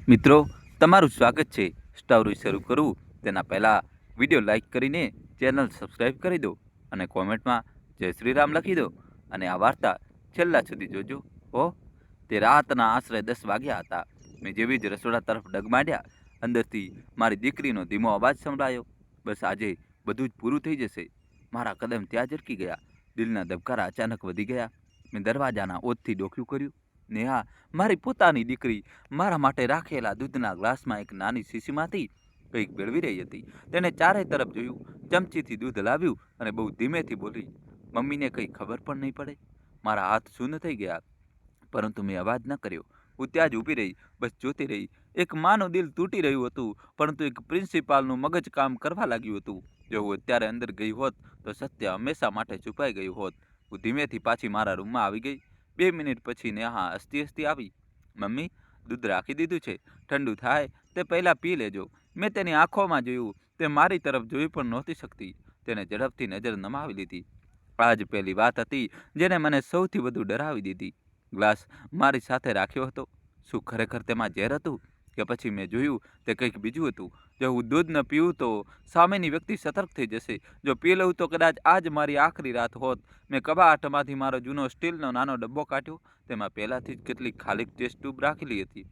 મિત્રો, તમારું સ્વાગત છે. સ્ટોરી શરૂ કરું તેના પહેલાં વિડીયો લાઇક કરીને ચેનલ સબસ્ક્રાઈબ કરી દો અને કોમેન્ટમાં જય શ્રી રામ લખી દો અને આ વાર્તા છેલ્લા સુધી જોજો. ઓ તે રાતના આશરે 10 વાગ્યા હતા. મેં જેવી જ રસોડા તરફ ડગમાંડ્યા, અંદરથી મારી દીકરીનો ધીમો અવાજ સંભળાયો. બસ આજે બધું જ પૂરું થઈ જશે. મારા કદમ ત્યાં જ અટકી ગયા. દિલના ધબકારા અચાનક વધી ગયા. મેં દરવાજાના ઓથથી ડોક્યું કર્યું. નેહા, મારી પોતાની દીકરી, મારા માટે રાખેલા દૂધના ગ્લાસમાં એક નાની શીશીમાંથી કંઈક ભેળવી રહી હતી. તેણે ચારે તરફ જોયું, ચમચીથી દૂધ લાવ્યું અને બહુ ધીમેથી બોલી, મમ્મીને કંઈ ખબર પણ નહીં પડે. મારા હાથ શૂન્ય થઈ ગયા, પરંતુ મેં અવાજ ન કર્યો. હું ત્યાં જ ઊભી રહી, બસ જોતી રહી. એક માનું દિલ તૂટી રહ્યું હતું, પરંતુ એક પ્રિન્સિપાલનું મગજ કામ કરવા લાગ્યું હતું. જો હું અત્યારે અંદર ગઈ હોત તો સત્ય હંમેશા માટે છુપાઈ ગયું હોત. હું ધીમેથી પાછી મારા રૂમમાં આવી ગઈ. 2 મિનિટ પછી નેહા હસતી હસતી આવી. મમ્મી, દૂધ રાખી દીધું છે, ઠંડુ થાય તે પહેલાં પી લેજો. મેં તેની આંખોમાં જોયું, તે મારી તરફ જોઈ પણ નહોતી શકતી. તેને ઝડપથી નજર નમાવી લીધી. આ જ પહેલી વાત હતી જેને મને સૌથી વધુ ડરાવી દીધી. ગ્લાસ મારી સાથે રાખ્યો હતો. શું ખરેખર તેમાં ઝેર હતું? કે પછી મેં જોયું તે કંઈક બીજું હતું? જો હું દૂધ ન પીવું તો સામેની વ્યક્તિ સતર્ક થઈ જશે. જો પી લઉં તો કદાચ આજ મારી આખરી રાત હોત. મેં કબાટમાંથી મારો જૂનો સ્ટીલનો નાનો ડબ્બો કાઢ્યો. તેમાં પહેલાંથી જ કેટલીક ખાલી ટેસ્ટ ટ્યુબ રાખેલી હતી,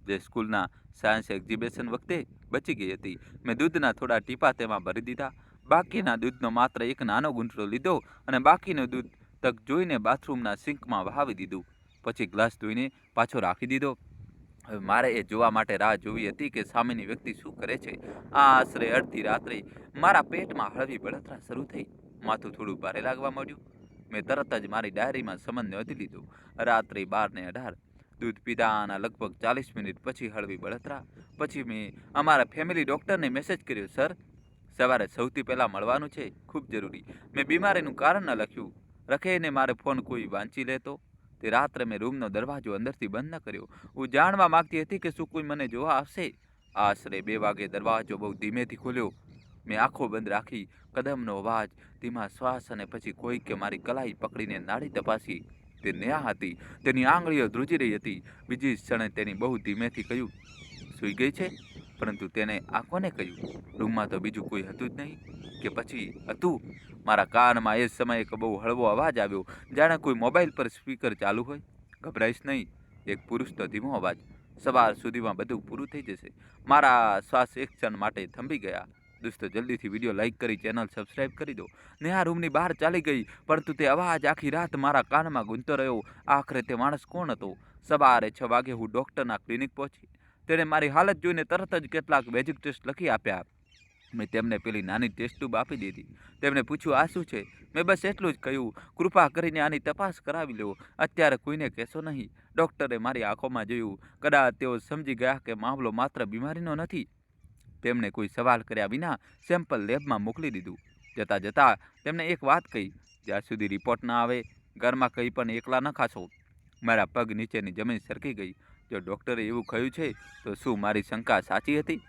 જે સ્કૂલના સાયન્સ એક્ઝિબિશન વખતે બચી ગઈ હતી. મેં દૂધના થોડા ટીપા તેમાં ભરી દીધા. બાકીના દૂધનો માત્ર એક નાનો ગુંઠલો લીધો અને બાકીનું દૂધ તક જોઈને બાથરૂમના સિંકમાં વહાવી દીધું. પછી ગ્લાસ ધોઈને પાછો રાખી દીધો. હવે મારે એ જોવા માટે રાહ જોવી હતી કે સામેની વ્યક્તિ શું કરે છે. આ આશરે અડધી રાત્રે મારા પેટમાં હળવી બળતરા શરૂ થઈ. માથું થોડું ભારે લાગવા માંડ્યું. મેં તરત જ મારી ડાયરીમાં સંબંધ નોંધી લીધો. રાત્રે 12:18. દૂધ પીધાના લગભગ 40 મિનિટ પછી હળવી બળતરા. પછી મેં અમારા ફેમિલી ડૉક્ટરને મેસેજ કર્યો, સર, સવારે સૌથી પહેલાં મળવાનું છે, ખૂબ જરૂરી. મેં બીમારીનું કારણ ન લખ્યું. રખેને મારે ફોન કોઈ વાંચી લેતો. તે રાત્રે મેં રૂમનો દરવાજો અંદરથી બંધ ન કર્યો. હું જાણવા માંગતી હતી કે શું કોઈ મને જોવા આવશે. આશરે 2 વાગે દરવાજો બહુ ધીમેથી ખોલ્યો. મેં આંખો બંધ રાખી. કદમનો અવાજ, ધીમા શ્વાસ અને પછી કોઈકે મારી કલાઈ પકડીને નાડી તપાસી. તે નેહા હતી. તેની આંગળીઓ ધ્રુજી રહી હતી. બીજી ક્ષણે તેની બહુ ધીમેથી કહ્યું, સૂઈ ગઈ છે? પરંતુ તેને આ કોને કહ્યું? રૂમમાં તો બીજું કોઈ હતું જ નહીં. કે પછી હતું? મારા કાનમાં એ સમયે એક બહુ હળવો અવાજ આવ્યો, જાણે કોઈ મોબાઈલ પર સ્પીકર ચાલુ હોય. ગભરાઈશ નહીં, એક પુરુષનો ધીમો અવાજ. સવાર સુધીમાં બધું પૂરું થઈ જશે. મારા શ્વાસ એક ક્ષણ માટે થંભી ગયા. દોસ્તો, જલ્દીથી વિડીયો લાઇક કરી ચેનલ સબસ્ક્રાઈબ કરી દો. નેહા રૂમની બહાર ચાલી ગઈ, પરંતુ તે અવાજ આખી રાત મારા કાનમાં ગૂંજતો રહ્યો. આખરે તે માણસ કોણ હતો? સવારે 6 વાગે હું ડૉક્ટરના ક્લિનિક પહોંચી. તેણે મારી હાલત જોઈને તરત જ કેટલાક બેઝિક ટેસ્ટ લખી આપ્યા. મેં તેમને પેલી નાની ટેસ્ટ ટ્યુબ આપી દીધી. તેમણે પૂછ્યું, આ શું છે? મેં બસ એટલું જ કહ્યું, કૃપા કરીને આની તપાસ કરાવી લો. અત્યારે કોઈને કહેશો નહીં. ડૉક્ટરે મારી આંખોમાં જોયું. કદાચ તેઓ સમજી ગયા કે મામલો માત્ર બીમારીનો નથી. તેમણે કોઈ સવાલ કર્યા વિના સેમ્પલ લેબમાં મોકલી દીધું. જતાં જતાં તેમણે એક વાત કહી, જ્યાં સુધી રિપોર્ટ ના આવે, ઘરમાં કંઈ પણ એકલા ન ખાશો. મારા પગ નીચેની જમીન સરકી ગઈ. જો ડૉક્ટરે એવું કહ્યું છે તો શું મારી શંકા સાચી હતી?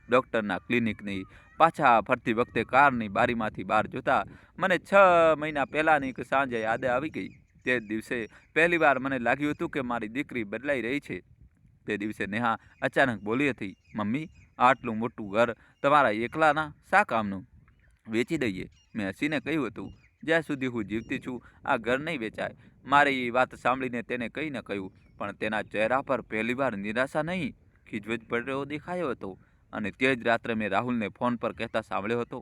ડૉક્ટરના ક્લિનિકની પાછા ફરતી વખતે કારની બારીમાંથી બહાર જોતા મને 6 મહિના પહેલાંની એક સાંજે યાદ આવી ગઈ. તે દિવસે પહેલીવાર મને લાગ્યું હતું કે મારી દીકરી બદલાઈ રહી છે. તે દિવસે નેહા અચાનક બોલી હતી, મમ્મી, આટલું મોટું ઘર તમારા એકલાના શા કામનું? વેચી દઈએ. મેં હસીને કહ્યું હતું, જ્યાં સુધી હું જીવતી છું આ ઘર નહીં વેચાય. મારી વાત સાંભળીને તેને કંઈ ન કહ્યું, પણ તેના ચહેરા પર પહેલીવાર નિરાશા નહીં, ખીજવજ પડ્યો દેખાયો હતો. અને તે જ રાત્રે મેં રાહુલને ફોન પર કહેતા સાંભળ્યો હતો,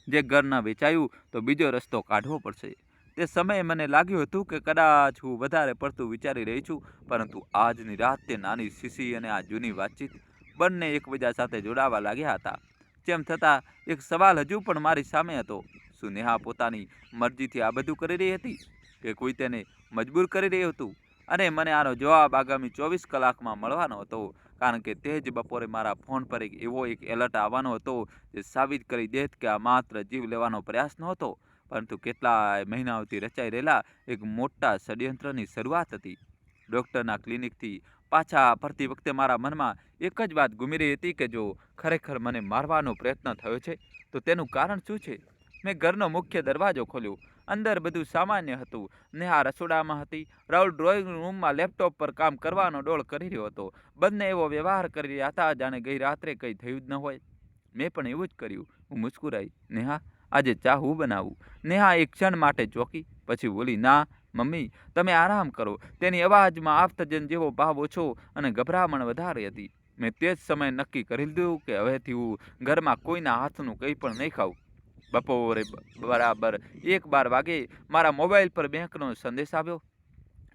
જે ઘર ન વેચાયું તો બીજો રસ્તો કાઢવો પડશે. તે સમયે મને લાગ્યું હતું કે કદાચ હું વધારે પડતું વિચારી રહી છું, પરંતુ આજની રાત તે નાની શીશી અને આ જૂની વાતચીત બંને એકબીજા સાથે જોડાવા લાગ્યા હતા. તેમ છતાં એક સવાલ હજુ પણ મારી સામે હતો. શું નેહા પોતાની મરજીથી આ બધું કરી રહી હતી, કે કોઈ તેને મજબૂર કરી રહ્યું હતું? અને મને આનો જવાબ આગામી 24 કલાકમાં મળવાનો હતો, કારણ કે તે જ બપોરે મારા ફોન પર એવો એક એલર્ટ આવવાનો હતો જે સાબિત કરી દેત કે આ માત્ર જીવ લેવાનો પ્રયાસ નહોતો, પરંતુ કેટલાય મહિનાઓથી રચાઈ રહેલા એક મોટા ષડયંત્રની શરૂઆત હતી. ડૉક્ટરના ક્લિનિકથી પાછા ફરતી વખતે મારા મનમાં એક જ વાત ઘૂમી રહી હતી કે જો ખરેખર મને મારવાનો પ્રયત્ન થયો છે તો તેનું કારણ શું છે? મેં ઘરનો મુખ્ય દરવાજો ખોલ્યો અંદર બધું સામાન્ય હતું. નેહા રસોડામાં હતી. રાહુલ ડ્રોઈંગ રૂમમાં લેપટોપ પર કામ કરવાનો ડોળ કરી રહ્યો હતો. બંને એવો વ્યવહાર કરી રહ્યા હતા જાણે ગઈ રાત્રે કંઈ થયું જ ન હોય. મેં પણ એવું જ કર્યું. હું મુસ્કુરાઈ. નેહા, આજે ચા હું બનાવું? નેહા એક ક્ષણ માટે ચોંકી, પછી બોલી, ના મમ્મી, તમે આરામ કરો. તેની અવાજમાં આફતજન જેવો ભાવ ઓછો અને ગભરામણ વધારે હતી. મેં તે જ સમયે નક્કી કરી લીધું કે હવેથી હું ઘરમાં કોઈના હાથનું કંઈ પણ નહીં ખાઉં. બપોરે બરાબર 1-12 વાગે મારા મોબાઈલ પર બેંકનો સંદેશ આવ્યો.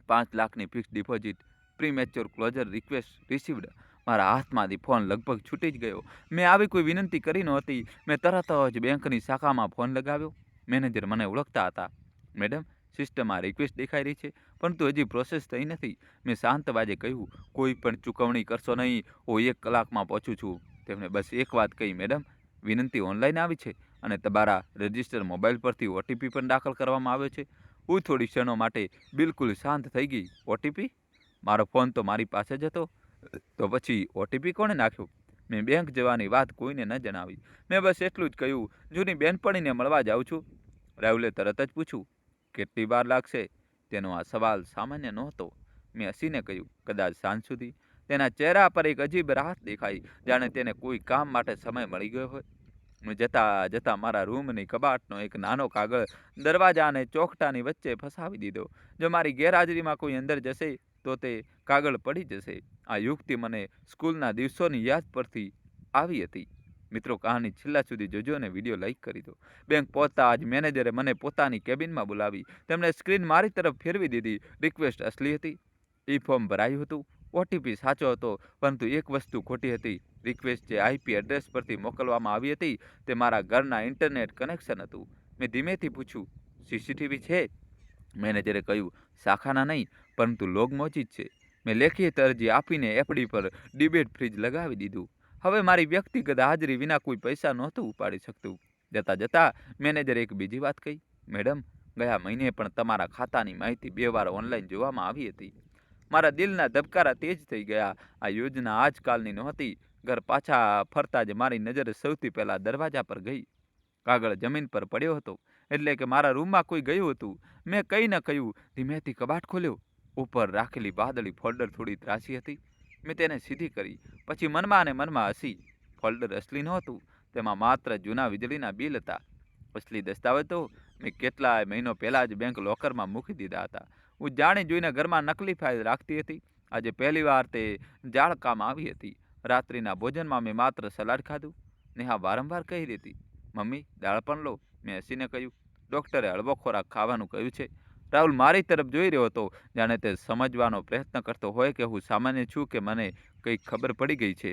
5 લાખની fix deposit, premature closure request received. મારા હાથમાંથી ફોન લગભગ છૂટી જ ગયો. મેં આવી કોઈ વિનંતી કરી નહોતી. મેં તરત જ બેંકની શાખામાં ફોન લગાવ્યો. મેનેજર મને ઓળખતા હતા. મેડમ, સિસ્ટમમાં રિક્વેસ્ટ દેખાઈ રહી છે, પરંતુ હજી પ્રોસેસ થઈ નથી. મેં શાંત અવાજે કહ્યું, કોઈ પણ ચૂકવણી કરશો નહીં, હું 1 કલાકમાં પહોંચું છું. તેમણે બસ એક વાત કહી, મેડમ, વિનંતી ઓનલાઈન આવી છે અને તમારા રજિસ્ટર મોબાઈલ પરથી ઓટીપી પણ દાખલ કરવામાં આવ્યો છે. હું થોડી ક્ષણો માટે બિલકુલ શાંત થઈ ગઈ. ઓટીપી? મારો ફોન તો મારી પાસે જ હતો. તો પછી ઓટીપી કોણે નાખ્યો? મેં બેંક જવાની વાત કોઈને ન જણાવી. મેં બસ એટલું જ કહ્યું, જૂની બેનપણીને મળવા જાઉં છું. રાહુલે તરત જ પૂછ્યું, કેટલી વાર લાગશે? તેનો આ સવાલ સામાન્ય નહોતો. મેં હસીને કહ્યું, કદાચ સાંજ સુધી. તેના ચહેરા પર એક અજીબ રાહત દેખાઈ, જાણે તેને કોઈ કામ માટે સમય મળી ગયો હોય. મેં જતાં જતાં મારા રૂમની કબાટનો એક નાનો કાગળ દરવાજા અને ચોકટાની વચ્ચે ફસાવી દીધો. જો મારી ગેરહાજરીમાં કોઈ અંદર જશે તો તે કાગળ પડી જશે. આ યુક્તિ મને સ્કૂલના દિવસોની યાદ પરથી આવી હતી. મિત્રો, કહાની છેલ્લા સુધી જોજો અને વિડીયો લાઈક કરી દો. બેંક પહોંચતા જ મેનેજરે મને પોતાની કેબિનમાં બોલાવી. તેમણે સ્ક્રીન મારી તરફ ફેરવી દીધી. રિક્વેસ્ટ અસલી હતી. ઈ ફોર્મ ભરાયું હતું. ઓટીપી સાચો હતો, પરંતુ એક વસ્તુ ખોટી હતી. રિક્વેસ્ટ જે આઈપી એડ્રેસ પરથી મોકલવામાં આવી હતી તે મારા ઘરના ઇન્ટરનેટ કનેક્શન હતું. મેં ધીમેથી પૂછ્યું, સીસીટીવી છે? મેનેજરે કહ્યું, શાખાના નહીં, પરંતુ લોગ મોજિદ છે. મેં લેખિત અરજી આપીને એફડી પર ડિબેટ ફ્રીજ લગાવી દીધું. હવે મારી વ્યક્તિગત હાજરી વિના કોઈ પૈસા નહોતું ઉપાડી શકતું. જતાં જતાં મેનેજરે એક બીજી વાત કહી, મેડમ, ગયા મહિને પણ તમારા ખાતાની માહિતી 2 વાર ઓનલાઈન જોવામાં આવી હતી. મારા દિલના ધબકારા તેજ થઈ ગયા. આ યોજના આજકાલની નહોતી. ઘર પાછા ફરતા જ મારી નજર સૌથી પહેલાં દરવાજા પર ગઈ. કાગળ જમીન પર પડ્યો હતો, એટલે કે મારા રૂમમાં કોઈ ગયું હતું. મેં કંઈ ન કહ્યું, ધીમેથી કબાટ ખોલ્યો. ઉપર રાખેલી વાદળી ફોલ્ડર થોડી ત્રાસી હતી. મેં તેને સીધી કરી. પછી મનમાં અને મનમાં હસી. ફોલ્ડર અસલી નહોતું. તેમાં માત્ર જૂના વીજળીના બિલ હતા. અસલી દસ્તાવેજો મેં કેટલાય મહિનો પહેલાં જ બેંક લોકરમાં મૂકી દીધા હતા. હું જાણી જોઈને ઘરમાં નકલી ફાઇલ રાખતી હતી. આજે પહેલીવાર તે જાળકામાં આવી હતી. રાત્રિના ભોજનમાં મેં માત્ર સલાડ ખાધું. નેહા વારંવાર કહી હતી, મમ્મી, દાળ પણ લો. મેં હસીને કહ્યું, ડૉક્ટરે હળવો ખોરાક ખાવાનું કહ્યું છે. રાહુલ મારી તરફ જોઈ રહ્યો હતો, જાણે તે સમજવાનો પ્રયત્ન કરતો હોય કે હું સામાન્ય છું કે મને કંઈક ખબર પડી ગઈ છે.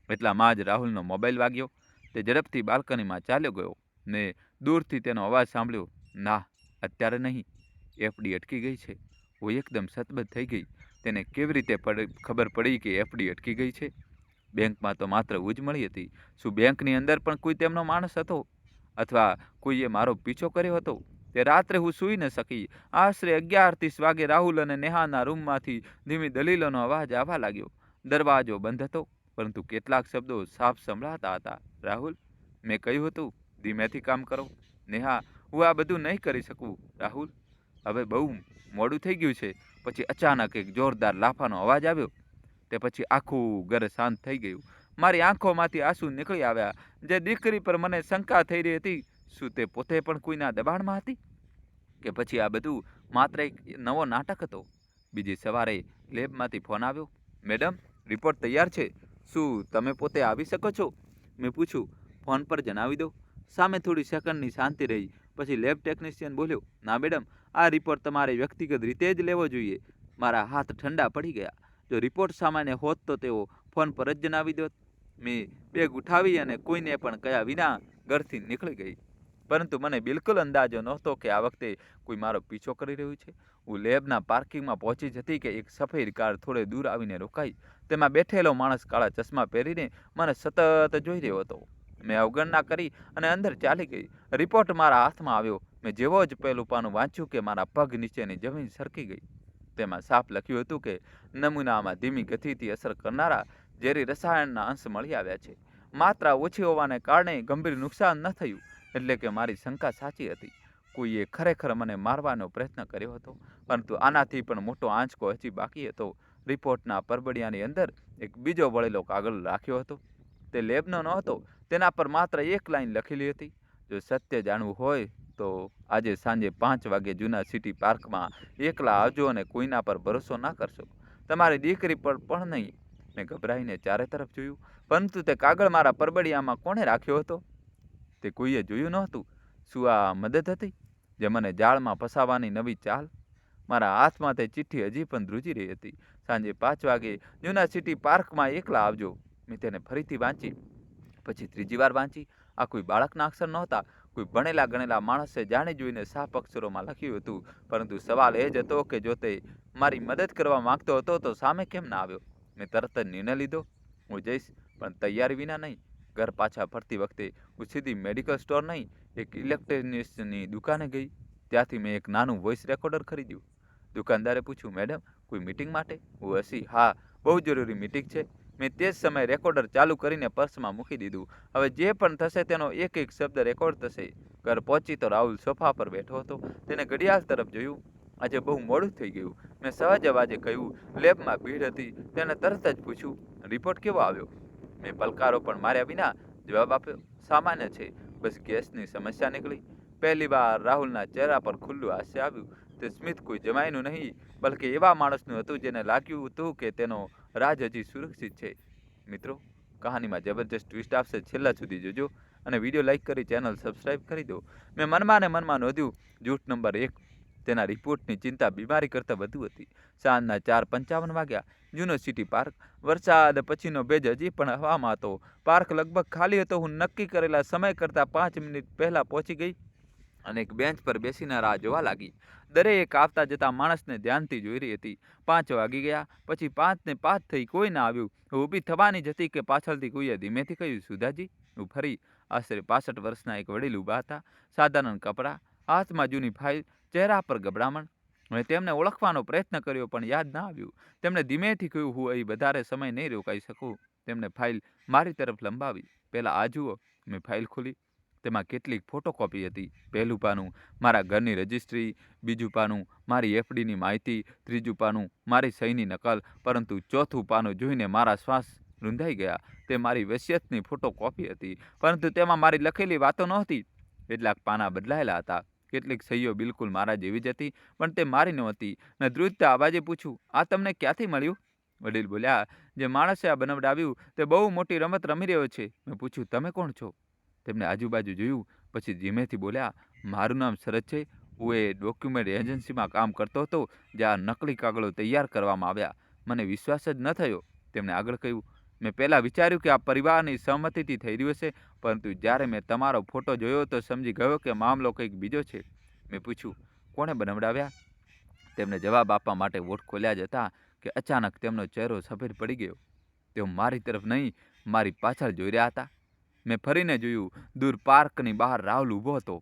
એટલામાં જ રાહુલનો મોબાઈલ વાગ્યો. તે ઝડપથી બાલ્કનીમાં ચાલ્યો ગયો. ને દૂરથી તેનો અવાજ સાંભળ્યો, ના, અત્યારે નહીં. એફડી અટકી ગઈ છે. હું એકદમ સતબદ્ધ થઈ ગઈ. તેને કેવી રીતે ખબર પડી કે એફડી અટકી ગઈ છે? બેંકમાં તો માત્ર હું જ મળી હતી. શું બેંકની અંદર પણ કોઈ તેમનો માણસ હતો? અથવા કોઈએ મારો પીછો કર્યો હતો? તે રાત્રે હું સૂઈ ન શકી. આશરે 11:30 વાગે રાહુલ અને નેહાના રૂમમાંથી ધીમી દલીલોનો અવાજ આવવા લાગ્યો. દરવાજો બંધ હતો, પરંતુ કેટલાક શબ્દો સાફ સંભળાતા હતા. રાહુલ, મેં કહ્યું હતું, ધીમેથી કામ કરો. નેહા, હું આ બધું નહીં કરી શકું. રાહુલ, હવે બહુ મોડું થઈ ગયું છે. પછી અચાનક એક જોરદાર લાફાનો અવાજ આવ્યો. તે પછી આખું ઘર શાંત થઈ ગયું. મારી આંખોમાંથી આંસુ નીકળી આવ્યા. જે દીકરી પર મને શંકા થઈ રહી હતી, શું તે પોતે પણ કોઈના દબાણમાં હતી? કે પછી આ બધું માત્ર એક નવો નાટક હતો? બીજી સવારે લેબમાંથી ફોન આવ્યો, મેડમ, રિપોર્ટ તૈયાર છે. શું તમે પોતે આવી શકો છો? મેં પૂછ્યું, ફોન પર જણાવી દો. સામે થોડી સેકન્ડની શાંતિ રહી. પછી લેબ ટેકનિશિયન બોલ્યો, ના મેડમ, આ રિપોર્ટ તમારે વ્યક્તિગત રીતે જ લેવો જોઈએ. મારા હાથ ઠંડા પડી ગયા. જો રિપોર્ટ સામાન્ય હોત તો તેઓ ફોન પર જ જણાવી દોત. મેં બેગ ઉઠાવી અને કોઈને પણ કહ્યા વિના ઘરથી નીકળી ગઈ. પરંતુ મને બિલકુલ અંદાજો નહોતો કે આ વખતે કોઈ મારો પીછો કરી રહ્યું છે. હું લેબના પાર્કિંગમાં પહોંચી જતી કે એક સફેદ કાર થોડે દૂર આવીને રોકાઈ. તેમાં બેઠેલો માણસ કાળા ચશ્મા પહેરીને મને સતત જોઈ રહ્યો હતો. મેં અવગણના કરી અને અંદર ચાલી ગઈ. રિપોર્ટ મારા હાથમાં આવ્યો. મેં જેવો જ પહેલું પાનું વાંચ્યું કે મારા પગ નીચેની જમીન સરકી ગઈ. તેમાં સાફ લખ્યું હતું કે નમૂનામાં ધીમી ગતિથી અસર કરનારા ઝેરી રસાયણના અંશ મળી આવ્યા છે. માત્રા ઓછી હોવાને કારણે ગંભીર નુકસાન ન થયું. એટલે કે મારી શંકા સાચી હતી. કોઈએ ખરેખર મને મારવાનો પ્રયત્ન કર્યો હતો, પરંતુ આનાથી પણ મોટો આંચકો હજી બાકી હતો. રિપોર્ટના પરબડિયાની અંદર એક બીજો વળેલો કાગળ રાખ્યો હતો. તે લેબનો ન હતો, તેના પર માત્ર એક લાઈન લખેલી હતી: જો સત્ય જાણવું હોય તો આજે સાંજે 5 વાગે જૂના સિટી પાર્કમાં એકલા આવજો અને કોઈના પર ભરોસો ના કરશો, તમારી દીકરી પર પણ નહીં. મેં ગભરાઈને ચારે તરફ જોયું, પરંતુ તે કાગળ મારા પરબડિયામાં કોણે રાખ્યો હતો તે કોઈએ જોયું નહોતું. શું આ મદદ હતી, જે મને જાળમાં ફસાવાની નવી ચાલ? મારા હાથમાં તે ચિઠ્ઠી હજી પણ ધ્રુજી રહી હતી. સાંજે 5 વાગે જૂના સિટી પાર્કમાં એકલા આવજો. મેં તેને ફરીથી વાંચી, પછી ત્રીજી વાર વાંચી. આ કોઈ બાળકના અક્ષર નહોતા. કોઈ ભણેલા ગણેલા માણસે જાણી જોઈને સાફ અક્ષરોમાં લખ્યું હતું. પરંતુ સવાલ એ જ હતો કે જો તે મારી મદદ કરવા માંગતો હતો તો સામે કેમ ના આવ્યો? મેં તરત જ નિર્ણય લીધો, હું જઈશ, પણ તૈયારી વિના નહીં. ઘર પાછા ફરતી વખતે હું સીધી મેડિકલ સ્ટોર નહીં, એક ઇલેક્ટ્રોનિક્સની દુકાને ગઈ. ત્યાંથી મેં એક નાનું વોઇસ રેકોર્ડર ખરીદ્યું. દુકાનદારે પૂછ્યું, મેડમ કોઈ મીટિંગ માટે? હું હસી, હા, બહુ જરૂરી મીટિંગ છે. મેં તે જ સમયે રેકોર્ડર ચાલુ કરીને પર્સમાં મૂકી દીધું. હવે જે પણ થશે તેનો એક એક શબ્દ રેકોર્ડ થશે. ઘર પહોંચી તો રાહુલ સોફા પર બેઠો હતો. તેને ઘડિયાળ તરફ જોયું. આજે બહુ મોડું થઈ ગયું. મેં સહજ અવાજે કહ્યું. લેબમાં ભીડ હતી. તેને તરત જ પૂછ્યું, રિપોર્ટ કેવો આવ્યો? મેં પલકારો પણ માર્યા વિના જવાબ આપ્યો, સામાન્ય છે, બસ ગેસની સમસ્યા નીકળી. પહેલી વાર રાહુલના ચહેરા પર ખુલ્લું હાસ્ય આવ્યું. તે સ્મિત કોઈ જમાઈનું નહીં, બલકે એવા માણસનું હતું જેને લાગ્યું હતું કે તેનો રાજ હજી સુરક્ષિત છે. મિત્રો, કહાનીમાં જબરજસ્ત ટ્વિસ્ટ આવશે, છેલ્લા સુધી જોજો અને વિડીયો લાઇક કરી ચેનલ સબસ્ક્રાઇબ કરી દો. મેં મનમાં ને મનમાં નોંધ્યું, જૂઠ નંબર 1. તેના રિપોર્ટની ચિંતા બીમારી કરતાં વધુ હતી. સાંજના 4:55 વાગ્યા. જૂનો સિટી પાર્ક. વરસાદ પછીનો ભેજ હજી પણ હવામાં હતો. પાર્ક લગભગ ખાલી હતો. હું નક્કી કરેલા સમય કરતાં 5 મિનિટ પહેલાં પહોંચી ગઈ અને એક બેન્ચ પર બેસીને રાહ જોવા લાગી. દરેક આવતા જતા માણસને ધ્યાનથી જોઈ રહી હતી. 5 વાગી ગયા. પછી 5 ને 5 થઈ, કોઈ ના આવ્યું. હું ઊભી થવાની જ હતી કે પાછળથી કોઈએ ધીમેથી કહ્યું, સુધાજી. હું ફરી. આશરે 65 વર્ષના એક વડીલ ઊભા હતા. સાધારણ કપડાં, હાથમાં જૂની ફાઇલ, ચહેરા પર ગભરામણ. મેં તેમને ઓળખવાનો પ્રયત્ન કર્યો પણ યાદ ના આવ્યું. તેમણે ધીમેથી કહ્યું, હું અહીં વધારે સમય નહીં રોકાઈ શકું. તેમણે ફાઇલ મારી તરફ લંબાવી. પહેલાં આ જુઓ. મેં ફાઇલ ખોલી. તેમાં કેટલીક ફોટોકોપી હતી. પહેલું પાનું મારા ઘરની રજિસ્ટ્રી, બીજું પાનું મારી એફડીની માહિતી, ત્રીજું પાનું મારી સહીની નકલ, પરંતુ ચોથું પાનું જોઈને મારા શ્વાસ રૂંધાઈ ગયા. તે મારી વસિયતની ફોટોકોપી હતી, પરંતુ તેમાં મારી લખેલી વાતો નહોતી. કેટલાક પાના બદલાયેલા હતા. કેટલીક સહીઓ બિલકુલ મારા જેવી જ હતી, પણ તે મારી નહોતી. મેં ધ્રુજતા અવાજે પૂછ્યું, આ તમને ક્યાંથી મળ્યું? વડીલ બોલ્યા, જે માણસે આ બનાવડાવ્યું તે બહુ મોટી રમત રમી રહ્યો છે. મેં પૂછ્યું, તમે કોણ છો? તેમણે આજુબાજુ જોયું, પછી ધીમેથી બોલ્યા, મારું નામ શરદ છે. હું એ ડોક્યુમેન્ટ એજન્સીમાં કામ કરતો હતો જ્યાં નકલી કાગળો તૈયાર કરવામાં આવ્યા. મને વિશ્વાસ જ ન થયો. તેમણે આગળ કહ્યું, મેં પહેલાં વિચાર્યું કે આ પરિવારની સહમતિથી થઈ રહ્યું છે, પરંતુ જ્યારે મેં તમારો ફોટો જોયો તો સમજી ગયો કે મામલો કંઈક બીજો છે. મેં પૂછ્યું, કોણે બનાવડાવ્યા? તેમને જવાબ આપવા માટે વોટ ખોલ્યા જ હતા કે અચાનક તેમનો ચહેરો સફેદ પડી ગયો. તેઓ મારી તરફ નહીં, મારી પાછળ જોઈ રહ્યા હતા. મેં ફરીને જોયું. દૂર પાર્કની બહાર રાહુલ ઊભો હતો.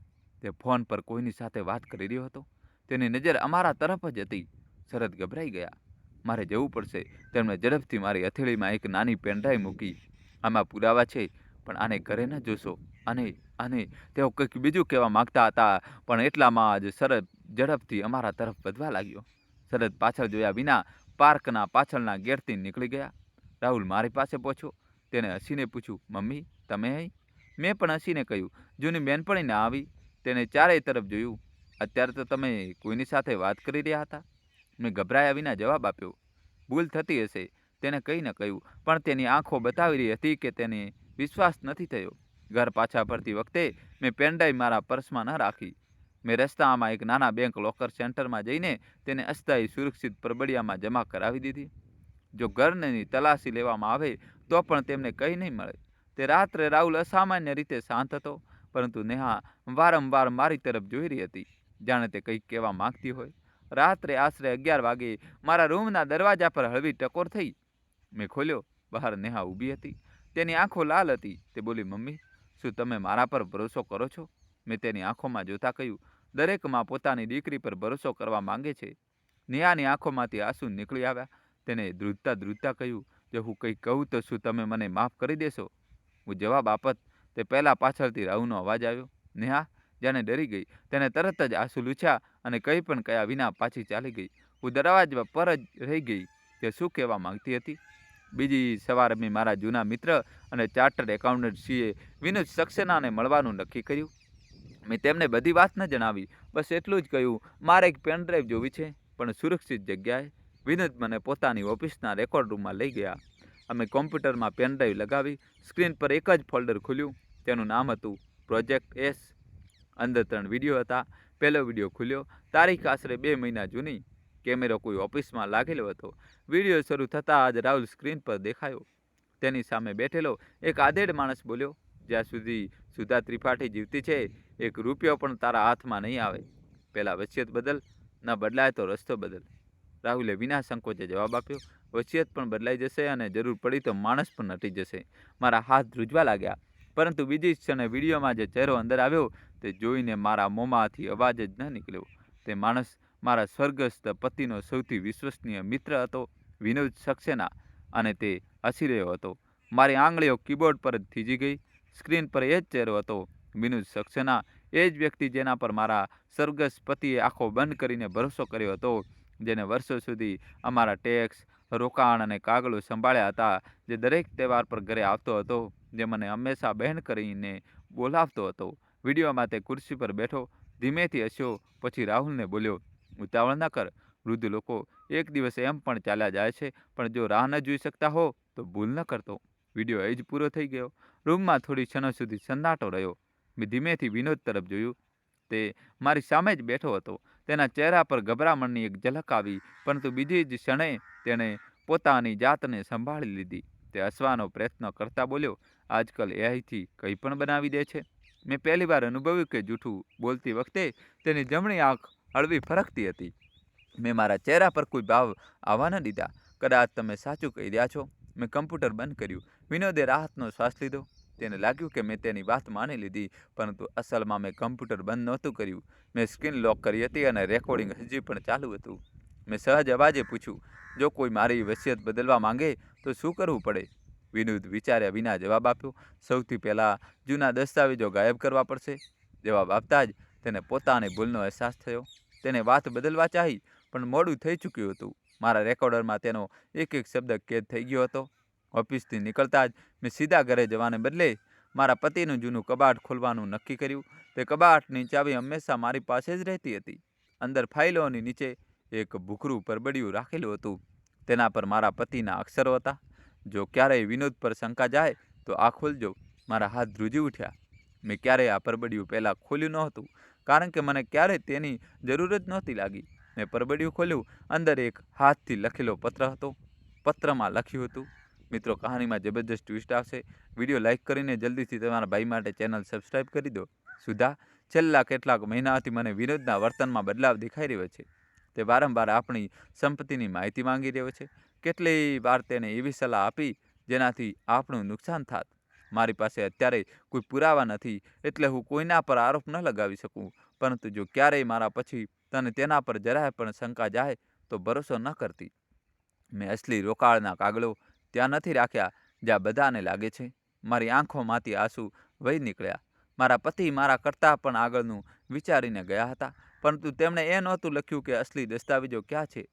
તે ફોન પર કોઈની સાથે વાત કરી રહ્યો હતો. તેની નજર અમારા તરફ જ હતી. શરદ ગભરાઈ ગયા. મારે જવું પડશે. તેમણે ઝડપથી મારી હથેળીમાં એક નાની પેનડ્રાઈવ મૂકી. આમાં પુરાવા છે, પણ આને ઘરે ન જોશો. અને તેઓ કંઈક બીજું કહેવા માંગતા હતા, પણ એટલામાં જ શરદ ઝડપથી અમારા તરફ વધવા લાગ્યો. શરદ પાછળ જોયા વિના પાર્કના પાછળના ગેટથી નીકળી ગયા. રાહુલ મારી પાસે પહોંચ્યો. તેને હસીને પૂછ્યું, મમ્મી, તમે અહીં? મેં પણ હસીને કહ્યું, જૂની બેનપણી ના આવી. તેને ચારેય તરફ જોયું. અત્યારે તો તમે કોઈની સાથે વાત કરી રહ્યા હતા? મેં ગભરાયા વિના જવાબ આપ્યો. ભૂલ થતી હશે, તેને કહીને કહ્યું, પણ તેની આંખો બતાવી રહી હતી કે તેને વિશ્વાસ નથી થયો. ઘર પાછા ફરતી વખતે મેં પેનડ્રાઈવ મારા પર્સમાં ન રાખી. મેં રસ્તામાં એક નાના બેંક લોકર સેન્ટરમાં જઈને તેને અસ્થાયી સુરક્ષિત પરબડિયામાં જમા કરાવી દીધી. જો ઘરની તલાશી લેવામાં આવે તો પણ તેમને કંઈ નહીં મળે. તે રાત્રે રાહુલ અસામાન્ય રીતે શાંત હતો, પરંતુ નેહા વારંવાર મારી તરફ જોઈ રહી હતી, જાણે તે કંઈક કહેવા માંગતી હોય. રાત્રે આશરે 11 વાગે મારા રૂમના દરવાજા પર હળવી ટકોર થઈ. મેં ખોલ્યો. બહાર નેહા ઊભી હતી. તેની આંખો લાલ હતી. તે બોલી, મમ્મી, શું તમે મારા પર ભરોસો કરો છો? મેં તેની આંખોમાં જોતા કહ્યું, દરેક માં પોતાની દીકરી પર ભરોસો કરવા માંગે છે. નેહાની આંખોમાંથી આંસુ નીકળી આવ્યા. તેને ધ્રુજતા કહ્યું, જો હું કંઈક કહું તો શું તમે મને માફ કરી દેશો? હું જવાબ આપત તે પહેલાં પાછળથી રાહુલનો અવાજ આવ્યો, નેહા, જાણે ડરી ગઈ. તેને તરત જ આંસુ લૂછ્યા અને કંઈ પણ કહ્યા વિના પાછી ચાલી ગઈ. હું દરવાજા પર જ રહી ગઈ કે શું કહેવા માંગતી હતી. બીજી સવારે મેં મારા જૂના મિત્ર અને ચાર્ટર્ડ એકાઉન્ટન્ટ સીએ વિનોદ સક્સેનાને મળવાનું નક્કી કર્યું. મેં તેમને બધી વાત ન જણાવી, બસ એટલું જ કહ્યું, મારે એક પેનડ્રાઈવ જોવી છે, પણ સુરક્ષિત જગ્યાએ. વિનોદ મને પોતાની ઓફિસના રેકોર્ડ રૂમમાં લઈ ગયા. અમે કોમ્પ્યુટરમાં પેનડ્રાઈવ લગાવી, સ્ક્રીન પર એક જ ફોલ્ડર ખુલ્યું. તેનું નામ હતું પ્રોજેક્ટ એસ. અંદર 3 વિડીયો હતા. પહેલો વિડીયો ખુલ્યો, તારીખ આશરે 2 મહિના જૂની. કેમેરો કોઈ ઓફિસમાં લાગેલો હતો. વિડીયો શરૂ થતાં જ રાહુલ સ્ક્રીન પર દેખાયો. તેની સામે બેઠેલો એક આધેડ માણસ બોલ્યો, જ્યાં સુધી સુધા ત્રિપાઠી જીવતી છે, 1 રૂપિયો પણ તારા હાથમાં નહીં આવે. પહેલાં વસિયત બદલ, ન બદલાય તો રસ્તો બદલ. રાહુલે વિના સંકોચે જવાબ આપ્યો, વસિયત પણ બદલાઈ જશે અને જરૂર પડી તો માણસ પણ હટી જશે. મારા હાથ ધ્રુજવા લાગ્યા, પરંતુ બીજી ક્ષણે વિડીયોમાં જે ચહેરો અંદર આવ્યો તે જોઈને મારા મોંમાંથી અવાજ જ ન નીકળ્યો. તે માણસ મારા સ્વર્ગસ્થ પતિનો સૌથી વિશ્વસનીય મિત્ર હતો, વિનોદ સક્સેના, અને તે હસી રહ્યો હતો. મારી આંગળીઓ કીબોર્ડ પર જ થીજી ગઈ. સ્ક્રીન પર એ જ ચહેરો હતો, વિનોદ સક્સેના, એ જ વ્યક્તિ જેના પર મારા સ્વર્ગસ્થ પતિએ આંખો બંધ કરીને ભરોસો કર્યો હતો, જેને વર્ષો સુધી અમારા ટેક્સ, રોકાણ અને કાગળો સંભાળ્યા હતા, જે દરેક તહેવાર પર ઘરે આવતો હતો, જે મને હંમેશા બહેન કરીને બોલાવતો હતો. વિડીયોમાં તે ખુરશી પર બેઠો, ધીમેથી હસ્યો, પછી રાહુલને બોલ્યો, ઉતાવળ ન કર. વૃદ્ધ લોકો એક દિવસ એમ પણ ચાલ્યા જાય છે, પણ જો રાહ ન જોઈ શકતા હો તો ભૂલ ન કરતો. વિડીયો એ જ પૂરો થઈ ગયો. રૂમમાં થોડી ક્ષણો સુધી સન્નાટો રહ્યો. મેં ધીમેથી વિનોદ તરફ જોયું. તે મારી સામે જ બેઠો હતો. તેના ચહેરા પર ગભરામણની એક ઝલક આવી, પરંતુ બીજી જ ક્ષણે તેણે પોતાની જાતને સંભાળી લીધી. તે હસવાનો પ્રયત્ન કરતા બોલ્યો, આજકાલ એઆઈથી કંઈ પણ બનાવી દે છે. મેં પહેલીવાર અનુભવ્યું કે જૂઠું બોલતી વખતે તેની જમણી આંખ હળવી ફરકતી હતી. મેં મારા ચહેરા પર કોઈ ભાવ આવવા ન દીધા. કદાચ તમે સાચું કહી રહ્યા છો. મેં કમ્પ્યુટર બંધ કર્યું. વિનોદે રાહતનો શ્વાસ લીધો. તેને લાગ્યું કે મેં તેની વાત માની લીધી, પરંતુ અસલમાં મેં કમ્પ્યુટર બંધ નહોતું કર્યું. મેં સ્ક્રીન લોક કરી હતી અને રેકોર્ડિંગ હજી પણ ચાલુ હતું. મેં સહજ અવાજે પૂછ્યું, જો કોઈ મારી વસિયત બદલવા માંગે તો શું કરવું પડે? વિનોદ વિચાર્યા વિના જવાબ આપ્યો, સૌથી પહેલાં જૂના દસ્તાવેજો ગાયબ કરવા પડશે. જવાબ આપતા જ તેને પોતાની ભૂલનો અહેસાસ થયો. તેને વાત બદલવા ચાહી, પણ મોડું થઈ ચૂક્યું હતું. મારા રેકોર્ડરમાં તેનો એક એક શબ્દ કેદ થઈ ગયો હતો. ઓફિસથી નીકળતા જ મેં સીધા ઘરે જવાને બદલે મારા પતિનું જૂનું કબાટ ખોલવાનું નક્કી કર્યું. તે કબાટની ચાવી હંમેશા મારી પાસે જ રહેતી હતી. અંદર ફાઇલોની નીચે એક ભૂખરું પરબડિયું રાખેલું હતું. તેના પર મારા પતિના અક્ષરો હતા. જો ક્યારેય વિનોદ પર શંકા જાય તો આ ખોલજો. મારા હાથ ધ્રુજી ઉઠ્યા. મેં ક્યારેય આ પરબડિયું પહેલાં ખોલ્યું નહોતું, કારણ કે મને ક્યારેય તેની જરૂર જ નહોતી લાગી. મેં પરબડિયું ખોલ્યું. અંદર એક હાથથી લખેલો પત્ર હતો. પત્રમાં લખ્યું હતું, મિત્રો, કહાનીમાં જબરજસ્ત ટ્વિસ્ટ આવશે. વિડીયો લાઇક કરીને જલ્દીથી તમારા ભાઈ માટે ચેનલ સબસ્ક્રાઈબ કરી દો. સુધા, છેલ્લા કેટલાક મહિનાથી મને વિનોદના વર્તનમાં બદલાવ દેખાઈ રહ્યો છે. તે વારંવાર આપણી સંપત્તિની માહિતી માંગી રહ્યો છે. કેટલીય વાર તેને એવી સલાહ આપી જેનાથી આપણું નુકસાન થાત. મારી પાસે અત્યારે કોઈ પુરાવા નથી, એટલે હું કોઈના પર આરોપ ન લગાવી શકું, પરંતુ જો ક્યારેય મારા પછી તને તેના પર જરાય પણ શંકા જાય તો ભરોસો ન કરતી. મેં અસલી રોકાણના કાગળો ત્યાં નથી રાખ્યા જ્યાં બધાને લાગે છે. મારી આંખોમાંથી આંસુ વહી નીકળ્યા. મારા પતિ મારા કરતાં પણ આગળનું વિચારીને ગયા હતા, પરંતુ તેમણે એ નહોતું લખ્યું કે અસલી દસ્તાવેજો ક્યાં છે.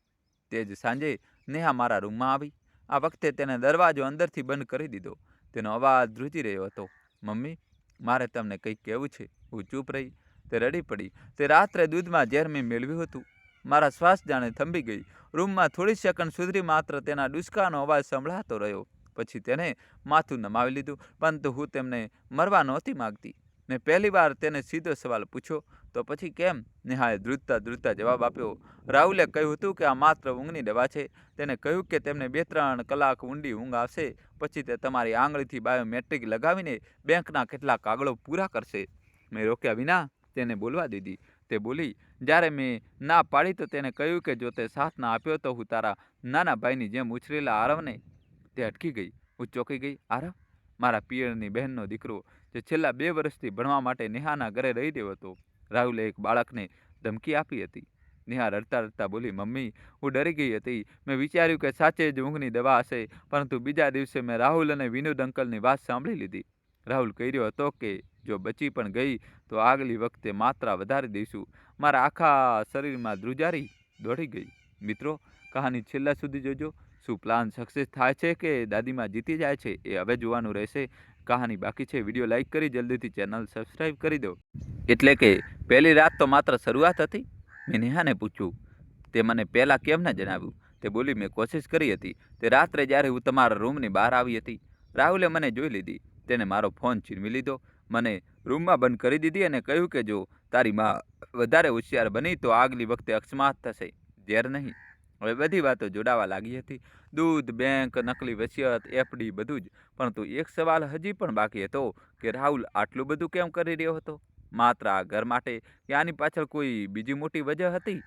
તે જ સાંજે નેહા મારા રૂમમાં આવી. આ વખતે તેને દરવાજો અંદરથી બંધ કરી દીધો. તેનો અવાજ ધ્રુજી રહ્યો હતો, મમ્મી, મારે તમને કંઈક કહેવું છે. હું ચૂપ રહી. તે રડી પડી. તે રાત્રે દૂધમાં ઝેર મેં મેળવ્યું હતું. મારા શ્વાસ જાણે થંભી ગઈ. રૂમમાં થોડી સેકન્ડ સુધી માત્ર તેના ડુસકાનો અવાજ સંભળાતો રહ્યો. પછી તેને માથું નમાવી લીધું, પરંતુ હું તેમને મરવા નહોતી માગતી. મેં પહેલીવાર તેને સીધો સવાલ પૂછ્યો, તો પછી કેમ? નેહાએ ધ્રુજતા ધ્રુજતા જવાબ આપ્યો, રાહુલે કહ્યું હતું કે આ માત્ર ઊંઘની દવા છે. તેને કહ્યું કે તેમને 2-3 કલાક ઊંડી ઊંઘ આવશે, પછી તે તમારી આંગળીથી બાયોમેટ્રિક લગાવીને બેંકના કેટલાક કાગળો પૂરા કરશે. મેં રોક્યા વિના તેને બોલવા દીધી. તે બોલી, જ્યારે મેં ના પાડી તો તેને કહ્યું કે જો તે સાથ ના આપ્યો તો હું તારા નાના ભાઈની જેમ ઉછરેલા આરવને. તે અટકી ગઈ. હું ચોંકી ગઈ. આરવ? મારા પિયરની બહેનનો દીકરો, જે છેલ્લા 2 વર્ષથી ભણવા માટે નેહાના ઘરે રહી રહ્યો હતો. રાહુલે એક બાળકને ધમકી આપી હતી. નેહા રડતા રડતા બોલી, મમ્મી, હું ડરી ગઈ હતી. મેં વિચાર્યું કે સાચે જ ઊંઘની દવા હશે, પરંતુ બીજા દિવસે મેં રાહુલ અને વિનોદ અંકલની વાત સાંભળી લીધી. રાહુલ કહી રહ્યો હતો કે જો બચી પણ ગઈ તો આગલી વખતે માત્રા વધારી દઈશું. મારા આખા શરીરમાં ધ્રુજારી દોડી ગઈ. મિત્રો, કહાની છેલ્લા સુધી જોજો. શું પ્લાન સક્સેસ થાય છે કે દાદીમાં જીતી જાય છે એ હવે જોવાનું રહેશે. કહાની બાકી છે. વિડીયો લાઇક કરી જલ્દીથી ચેનલ સબસ્ક્રાઈબ કરી દો. એટલે કે પહેલી રાત તો માત્ર શરૂઆત હતી. મેં નેહાને પૂછ્યું, તે મને પહેલાં કેમ ન જણાવ્યું? તે બોલી, મેં કોશિશ કરી હતી. તે રાત્રે જ્યારે હું તમારા રૂમની બહાર આવી હતી, રાહુલે મને જોઈ લીધી. તેને મારો ફોન છીનવી લીધો, મને રૂમમાં બંધ કરી દીધી અને કહ્યું કે જો તારી માં વધારે હોશિયાર બની તો આગલી વખતે અકસ્માત થશે, ઝેર નહીં. હવે બધી વાતો જોડાવા લાગી હતી. દૂધ, બેંક, નકલી વસિયત, એફડી, બધું જ. પરંતુ એક સવાલ હજી પણ બાકી હતો કે રાહુલ આટલું બધું કેમ કરી રહ્યો હતો? માત્ર આ ઘર માટે કે આની પાછળ કોઈ બીજી મોટી વજહ હતી?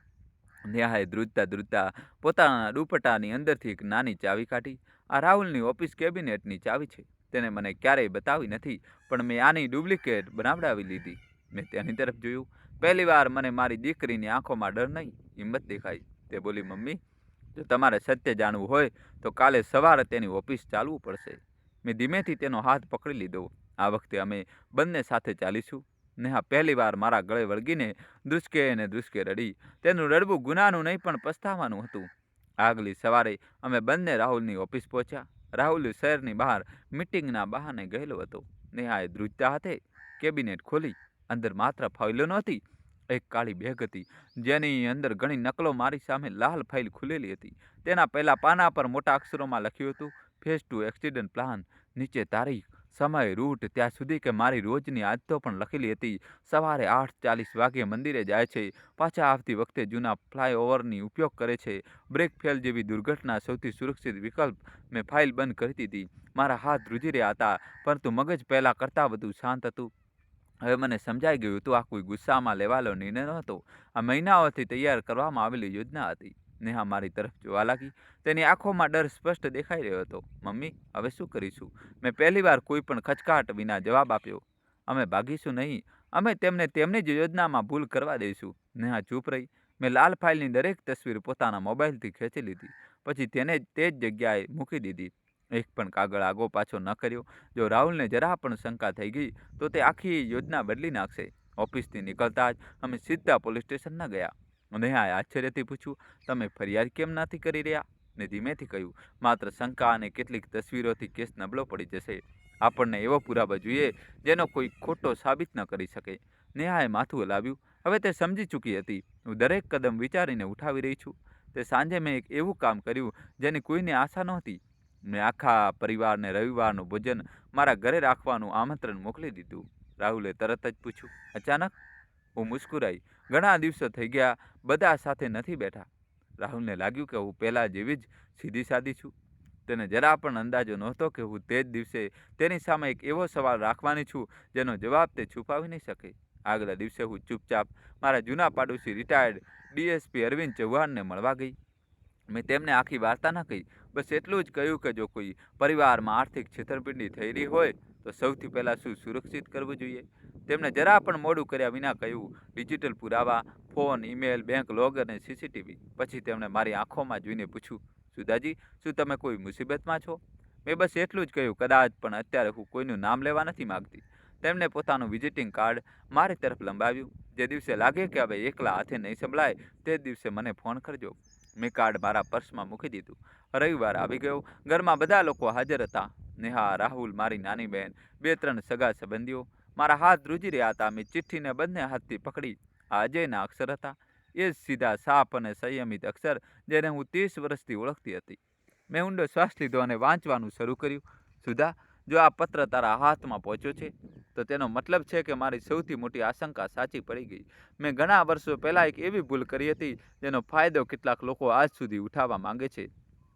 નેહાએ ધ્રુજતા પોતાના દુપટ્ટાની અંદરથી એક નાની ચાવી કાઢી. આ રાહુલની ઓફિસ કેબિનેટની ચાવી છે. તેને મને ક્યારેય બતાવી નથી, પણ મેં આની ડુપ્લિકેટ બનાવડાવી લીધી. મેં તેની તરફ જોયું. પહેલી વાર મને મારી દીકરીની આંખોમાં ડર નહીં, હિંમત દેખાઈ. તે બોલી, મમ્મી, જો તમારે સત્ય જાણવું હોય તો કાલે સવારે તેની ઓફિસ ચાલવું પડશે. મેં ધીમેથી તેનો હાથ પકડી લીધો. આ વખતે અમે બંને સાથે ચાલીશું. નેહા પહેલી વાર મારા ગળે વળગીને ધ્રુસકે રડી. તેનું રડવું ગુનાનું નહીં પણ પસ્તાવાનું હતું. આગલી સવારે અમે બંને રાહુલની ઓફિસ પહોંચ્યા. રાહુલ શહેરની બહાર મિટિંગના બહાને ગયેલો હતો. નેહાએ ધ્રુજતા હાથે કેબિનેટ ખોલી. અંદર માત્ર ફાઇલો નહોતી, એક કાળી બેગ હતી જેની અંદર ઘણી નકલો મારી સામે લાલ ફાઇલ ખુલેલી હતી. તેના પહેલા પાના પર મોટા અક્ષરોમાં લખ્યું હતું, ફેઝ 2 એક્સિડન્ટ પ્લાન. નીચે તારીખ, સમય, રૂટ, ત્યાં સુધી કે મારી રોજની આદતો પણ લખેલી હતી. સવારે 8:40 વાગ્યે મંદિરે જાય છે, પાછા આવતી વખતે જૂના ફ્લાયઓવરની ઉપયોગ કરે છે, બ્રેક ફેલ જેવી દુર્ઘટના સૌથી સુરક્ષિત વિકલ્પ. મેં ફાઇલ બંધ કરી દીધી. મારા હાથ ધ્રુજી રહ્યા હતા, પરંતુ મગજ પહેલાં કરતાં વધુ શાંત હતું. હવે મને સમજાઈ ગયું હતું, આ કોઈ ગુસ્સામાં લેવાલો નિર્ણય નહોતો. આ મહિનાઓથી તૈયાર કરવામાં આવેલી યોજના હતી. નેહા મારી તરફ જોવા લાગી. તેની આંખોમાં ડર સ્પષ્ટ દેખાઈ રહ્યો હતો. મમ્મી, હવે શું કરીશું? મેં પહેલીવાર કોઈ પણ ખચકાટ વિના જવાબ આપ્યો. અમે ભાગીશું નહીં, અમે તેમને તેમની જ યોજનામાં ભૂલ કરવા દઈશું. નેહા ચૂપ રહી. મેં લાલ ફાઇલની દરેક તસવીર પોતાના મોબાઈલથી ખેંચી લીધી, પછી તેને તે જ જગ્યાએ મૂકી દીધી. એક પણ કાગળ આગો પાછો ન કર્યો. જો રાહુલને જરા પણ શંકા થઈ ગઈ તો તે આખી યોજના બદલી નાખશે. ઓફિસથી નીકળતા જ અમે સીધા પોલીસ સ્ટેશન ન ગયા. નેહાએ આશ્ચર્યથી પૂછ્યું, તમે ફરિયાદ કેમ નથી કરી રહ્યા? ને ધીમેથી કહ્યું, માત્ર શંકા અને કેટલીક તસવીરોથી કેસ નબળો પડી જશે. આપણને એવો પુરાવો જોઈએ જેનો કોઈ ખોટો સાબિત ન કરી શકે. નેહાએ માથું હલાવ્યું. હવે તે સમજી ચૂકી હતી. હું દરેક કદમ વિચારીને ઉઠાવી રહી છું. તે સાંજે મેં એક એવું કામ કર્યું જેની કોઈને આશા નહોતી. મેં આખા પરિવારને રવિવારનું ભોજન મારા ઘરે રાખવાનું આમંત્રણ મોકલી દીધું. રાહુલે તરત જ પૂછ્યું, અચાનક? હું મુસ્કુરાઈ. ઘણા દિવસો થઈ ગયા, બધા સાથે નથી બેઠા. રાહુલને લાગ્યું કે હું પહેલાં જેવી જ સીધી સાદી છું. તેને જરા પણ અંદાજો નહોતો કે હું તે જ દિવસે તેની સામે એક એવો સવાલ રાખવાની છું જેનો જવાબ તે છુપાવી નહીં શકે. આગલા દિવસે હું ચૂપચાપ મારા જૂના પાડોશી રિટાયર્ડ ડીએસપી અરવિંદ ચૌહાણને મળવા ગઈ. મેં તેમને આખી વાર્તા ન કહી, બસ એટલું જ કહ્યું કે જો કોઈ પરિવારમાં આર્થિક છેતરપિંડી થઈ રહી હોય તો સૌથી પહેલાં શું સુરક્ષિત કરવું જોઈએ. તેમણે જરા પણ મોડું કર્યા વિના કહ્યું, ડિજિટલ પુરાવા, ફોન, ઈમેલ, બેંક લોગ અને સીસીટીવી. પછી તેમણે મારી આંખોમાં જોઈને પૂછ્યું, સુધાજી, શું તમે કોઈ મુસીબતમાં છો? મેં બસ એટલું જ કહ્યું, કદાચ, પણ અત્યારે હું કોઈનું નામ લેવા નથી માગતી. તેમણે પોતાનું વિઝિટિંગ કાર્ડ મારી તરફ લંબાવ્યું. જે દિવસે લાગે કે હવે એકલા હાથે નહીં સંભળાય તે દિવસે મને ફોન કરજો. મેં કાર્ડ મારા પર્સમાં મૂકી દીધું. રવિવાર આવી ગયો. ઘરમાં બધા લોકો હાજર હતા. નેહા, રાહુલ, મારી નાની બહેન, 2-3 સગા સંબંધીઓ. મારા હાથ ધ્રુજી રહ્યા હતા. મેં ચિઠ્ઠીને બંને હાથથી પકડી. આ અજયના અક્ષર હતા. એ જ સીધા, સાફ અને સંયમિત અક્ષર જેને હું 30 વર્ષથી ઓળખતી હતી. મેં ઊંડો શ્વાસ લીધો અને વાંચવાનું શરૂ કર્યું. સુધા, જો આ પત્ર તારા હાથમાં પહોંચ્યો છે તો તેનો મતલબ છે કે મારી સૌથી મોટી આશંકા સાચી પડી ગઈ. મેં ઘણા વર્ષો પહેલાં એક એવી ભૂલ કરી હતી જેનો ફાયદો કેટલાક લોકો આજ સુધી ઉઠાવવા માંગે છે.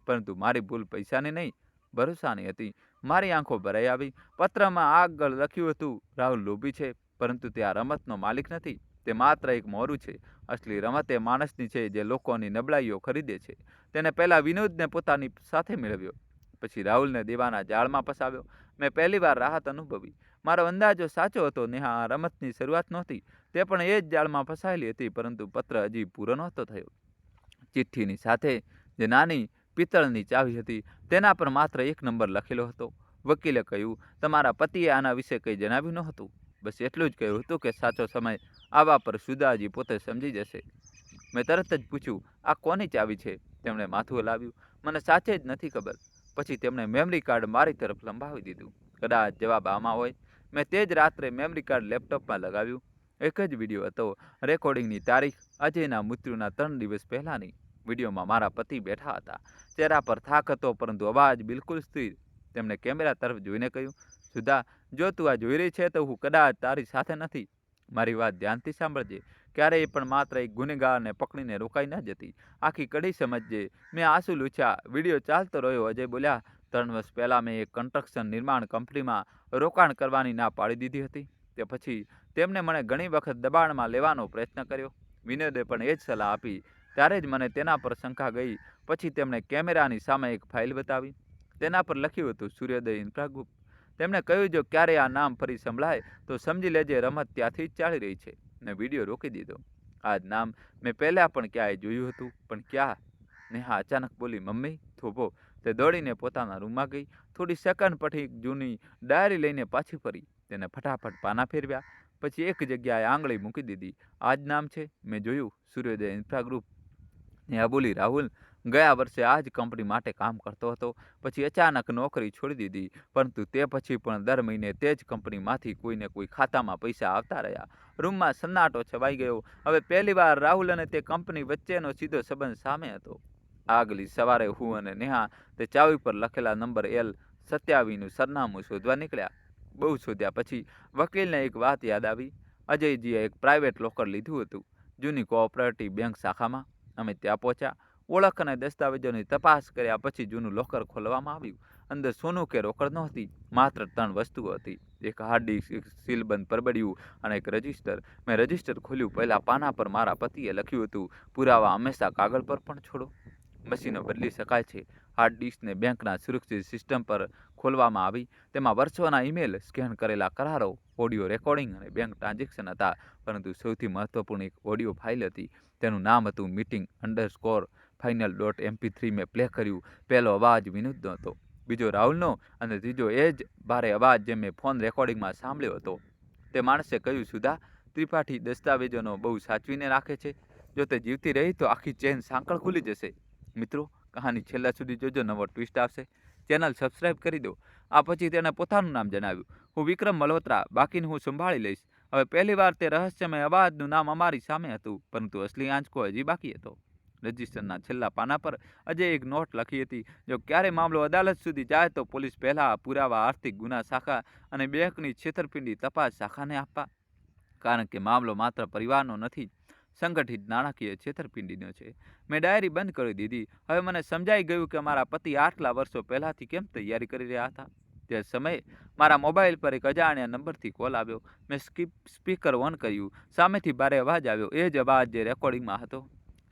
પરંતુ મારી ભૂલ પૈસાની નહીં, ભરોસાની હતી. મારી આંખો ભરાઈ આવી. પત્રમાં આગળ લખ્યું હતું, રાહુલ લોભી છે, પરંતુ તે આ રમતનો માલિક નથી. તે માત્ર એક મોરું છે. અસલી રમત એ માણસની છે જે લોકોની નબળાઈઓ ખરીદે છે. તેને પહેલાં વિનોદને પોતાની સાથે મેળવ્યો, પછી રાહુલને દેવાના જાળમાં ફસાવ્યો. મેં પહેલીવાર રાહત અનુભવી. મારો અંદાજો સાચો હતો. નેહા, આ રમતની શરૂઆત નહોતી. તે પણ એ જ જાળમાં ફસાયેલી હતી, પરંતુ પત્ર હજી પૂરો નહોતો થયો. ચિઠ્ઠીની સાથે જે નાની પિત્તળની ચાવી હતી તેના પર માત્ર એક નંબર લખેલો હતો. વકીલે કહ્યું, તમારા પતિએ આના વિશે કંઈ જણાવ્યું નહોતું? બસ એટલું જ કહ્યું હતું કે સાચો સમય આવવા પર સુધાજી પોતે સમજી જશે. મેં તરત જ પૂછ્યું, આ કોની ચાવી છે? તેમણે માથું હલાવ્યું. મને સાચે જ નથી ખબર. પછી તેમણે મેમરી કાર્ડ મારી તરફ લંબાવી દીધું. કદાચ જવાબ આમાં હોય. મેં તે જ રાત્રે મેમરી કાર્ડ લેપટોપમાં લગાવ્યું. એક જ વિડીયો હતો. રેકોર્ડિંગની તારીખ અજયના મૃત્યુના 3 દિવસ પહેલાંની. વિડીયોમાં મારા પતિ બેઠા હતા. ચહેરા પર થાક હતો, પરંતુ અવાજ બિલકુલ સ્થિર. તેમણે કેમેરા તરફ જોઈને કહ્યું, સુધા, જો તું આ જોઈ રહી છે તો હું કદાચ તારી સાથે નથી. મારી વાત ધ્યાનથી સાંભળજે. ક્યારેય પણ માત્ર એક ગુનેગારને પકડીને રોકાઈ ન જતી. આખી કડી સમજજે. મેં આંસુ લૂછ્યા. વિડીયો ચાલતો રહ્યો. અજય બોલ્યા, 3 વર્ષ પહેલાં મેં એક કન્સ્ટ્રક્શન નિર્માણ કંપનીમાં રોકાણ કરવાની ના પાડી દીધી હતી. તે પછી તેમને મને ઘણી વખત દબાણમાં લેવાનો પ્રયત્ન કર્યો. વિનોદે પણ એ જ સલાહ આપી. ત્યારે જ મને તેના પર શંકા ગઈ. પછી તેમણે કેમેરાની સામે એક ફાઇલ બતાવી. તેના પર લખ્યું હતું સૂર્યોદય ઇન્ફ્રા ગ્રુપ. તેમણે કહ્યું, જો ક્યારે આ નામ ફરી સંભળાય તો સમજી લેજે રમત ત્યાંથી જ ચાલી રહી છે. મેં વિડીયો રોકી દીધો. આ જ નામ મેં પહેલાં પણ ક્યાંય જોયું હતું, પણ ક્યાં? નેહા અચાનક બોલી, મમ્મી, થોભો. તે દોડીને પોતાના રૂમમાં ગઈ. થોડી સેકન્ડ પછી જૂની ડાયરી લઈને પાછી ફરી. તેને ફટાફટ પાના ફેરવ્યા. પછી એક જગ્યાએ આંગળી મૂકી દીધી. આ જ નામ છે. મેં જોયું, સૂર્યોદય ઇન્ફ્રા ગ્રુપ. નેહા બોલી, રાહુલ ગયા વર્ષે આ જ કંપની માટે કામ કરતો હતો. પછી અચાનક નોકરી છોડી દીધી. પરંતુ તે પછી પણ દર મહિને તે જ કંપનીમાંથી કોઈને કોઈ ખાતામાં પૈસા આવતા રહ્યા. રૂમમાં સન્નાટો છવાઈ ગયો. હવે પહેલીવાર રાહુલ અને તે કંપની વચ્ચેનો સીધો સંબંધ સામે હતો. આગલી સવારે હું અને નેહા તે ચાવી પર લખેલા નંબર L27નું સરનામું શોધવા નીકળ્યા. બહુ શોધ્યા પછી વકીલને એક વાત યાદ આવી. અજયજીએ એક પ્રાઇવેટ લોકર લીધું હતું જૂની કોઓપરેટિવ બેંક શાખામાં. અમે ત્યાં પહોંચ્યા. ઓળખ અને દસ્તાવેજોની તપાસ કર્યા પછી જૂનું લોકર ખોલવામાં આવ્યું. અંદર સોનું કે રોકડ નહોતી, માત્ર 3 વસ્તુઓ હતી. એક હાર્ડ ડિસ્ક, એક સીલબંધ પરબડિયું અને એક રજિસ્ટર. મેં રજિસ્ટર ખોલ્યું. પહેલા પાના પર મારા પતિએ લખ્યું હતું, પુરાવા હંમેશા કાગળ પર પણ છોડો. મશીનો બદલી શકાય છે. હાર્ડ ડિસ્કને બેંકના સુરક્ષિત સિસ્ટમ પર ખોલવામાં આવી. તેમાં વર્ષોના ઈમેલ, સ્કેન કરેલા કરારો, ઓડિયો રેકોર્ડિંગ અને બેંક ટ્રાન્ઝેક્શન હતા. પરંતુ સૌથી મહત્વપૂર્ણ એક ઓડિયો ફાઇલ હતી. તેનું નામ હતું meeting_final.mp3. મેં પ્લે કર્યું. પહેલો અવાજ વિનોદનો હતો, બીજો રાહુલનો અને ત્રીજો એ જ ભારે અવાજ જે મેં ફોન રેકોર્ડિંગમાં સાંભળ્યો હતો. તે માણસે કહ્યું, સુધા, ત્રિપાઠી દસ્તાવેજોનો બહુ સાચવીને રાખે છે. જો તે જીવતી રહી તો આખી ચેન સાંકળ ખુલી જશે. મિત્રો, કહાની છેલ્લા સુધી જોજો. નવો ટ્વિસ્ટ આવશે. ચેનલ સબસ્ક્રાઇબ કરી દો. આ પછી તેણે પોતાનું નામ જણાવ્યું, હું વિક્રમ મલ્હોત્રા, બાકીનું હું સંભાળી લઈશ. હવે પહેલીવાર તે રહસ્યમય અવાજનું નામ અમારી સામે હતું, પરંતુ અસલી આંચકો હજી બાકી હતો. રજિસ્ટરના છેલ્લા પાના પર અજય એક નોટ લખી હતી, જો ક્યારે મામલો અદાલત સુધી જાય તો પોલીસ પહેલા પુરાવા આર્થિક ગુના શાખા અને બેંકની છેતરપિંડી તપાસ શાખાને આપવા. કારણ કે મામલો માત્ર પરિવારનો નથી, સંગઠિત નાણાકીય છેતરપિંડીનો છે. મેં ડાયરી બંધ કરી દીધી. હવે મને સમજાઈ ગયું કે મારા પતિ આટલા વર્ષો પહેલાથી કેમ તૈયારી કરી રહ્યા હતા. તે સમયે મારા મોબાઈલ પર એક અજાણ્યા નંબરથી કોલ આવ્યો. મેં સ્પીકર ઓન કર્યું. સામેથી ભારે અવાજ આવ્યો, એ જ અવાજ જે રેકોર્ડિંગમાં હતો.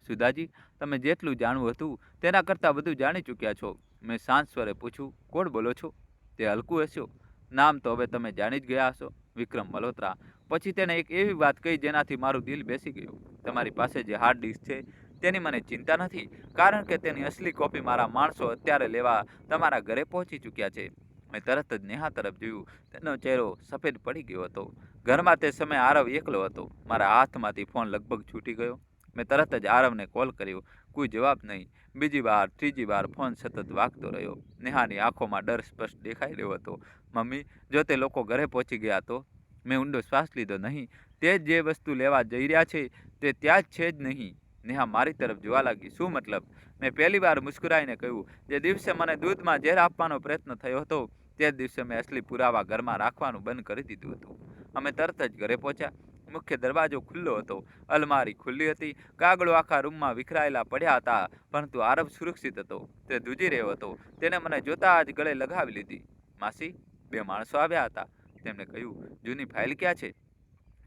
સુધાજી, તમે જેટલું જાણવું હતું તેના કરતાં વધુ જાણી ચૂક્યા છો. મેં શાંત સ્વરે પૂછ્યું, કોણ બોલો છો? તે હલકું હસ્યો. નામ તો હવે તમે જાણી જ ગયા હશો, વિક્રમ મલ્હોત્રા. પછી તેણે એક એવી વાત કહી જેનાથી મારું દિલ બેસી ગયું. તમારી પાસે જે હાર્ડ ડિસ્ક છે તેની મને ચિંતા નથી, કારણ કે તેની અસલી કોપી મારા માણસો અત્યારે લેવા તમારા ઘરે પહોંચી ચૂક્યા છે. મેં તરત જ નેહા તરફ જોયું. તેનો ચહેરો સફેદ પડી ગયો હતો. ઘરમાં તે સમયે આરવ એકલો હતો. મારા હાથમાંથી ફોન લગભગ છૂટી ગયો. મેં તરત જ આરવને કોલ કર્યો. કોઈ જવાબ નહીં. બીજી વાર, ત્રીજી વાર ફોન સતત વાગતો રહ્યો. નેહાની આંખોમાં ડર સ્પષ્ટ દેખાઈ રહ્યો હતો. મમ્મી, જો તે લોકો ઘરે પહોંચી ગયા તો? મેં ઊંડો શ્વાસ લીધો. નહીં, તે જે વસ્તુ લેવા જઈ રહ્યા છે તે ત્યાં જ છે જ નહીં. નેહા મારી તરફ જોવા લાગી. શું મતલબ? મેં પહેલીવાર મુસ્કરાઈને કહ્યું, જે દિવસે મને દૂધમાં ઝેર આપવાનો પ્રયત્ન થયો હતો તે જ દિવસે મેં અસલી પુરાવા ઘરમાં રાખવાનું બંધ કરી દીધું હતું. અમે તરત જ ઘરે પહોંચ્યા. મુખ્ય દરવાજો ખુલ્લો હતો. અલમારી ખુલ્લી હતી. કાગળો આખા રૂમમાં વિખરાયેલા પડ્યા હતા. પરંતુ આરવ સુરક્ષિત હતો. તે ધ્રુજી રહ્યો હતો. તેણે મને જોતા જ ગળે લગાવી લીધી. માસી, 2 માણસો આવ્યા હતા. તેમણે કહ્યું, જૂની ફાઇલ ક્યાં છે?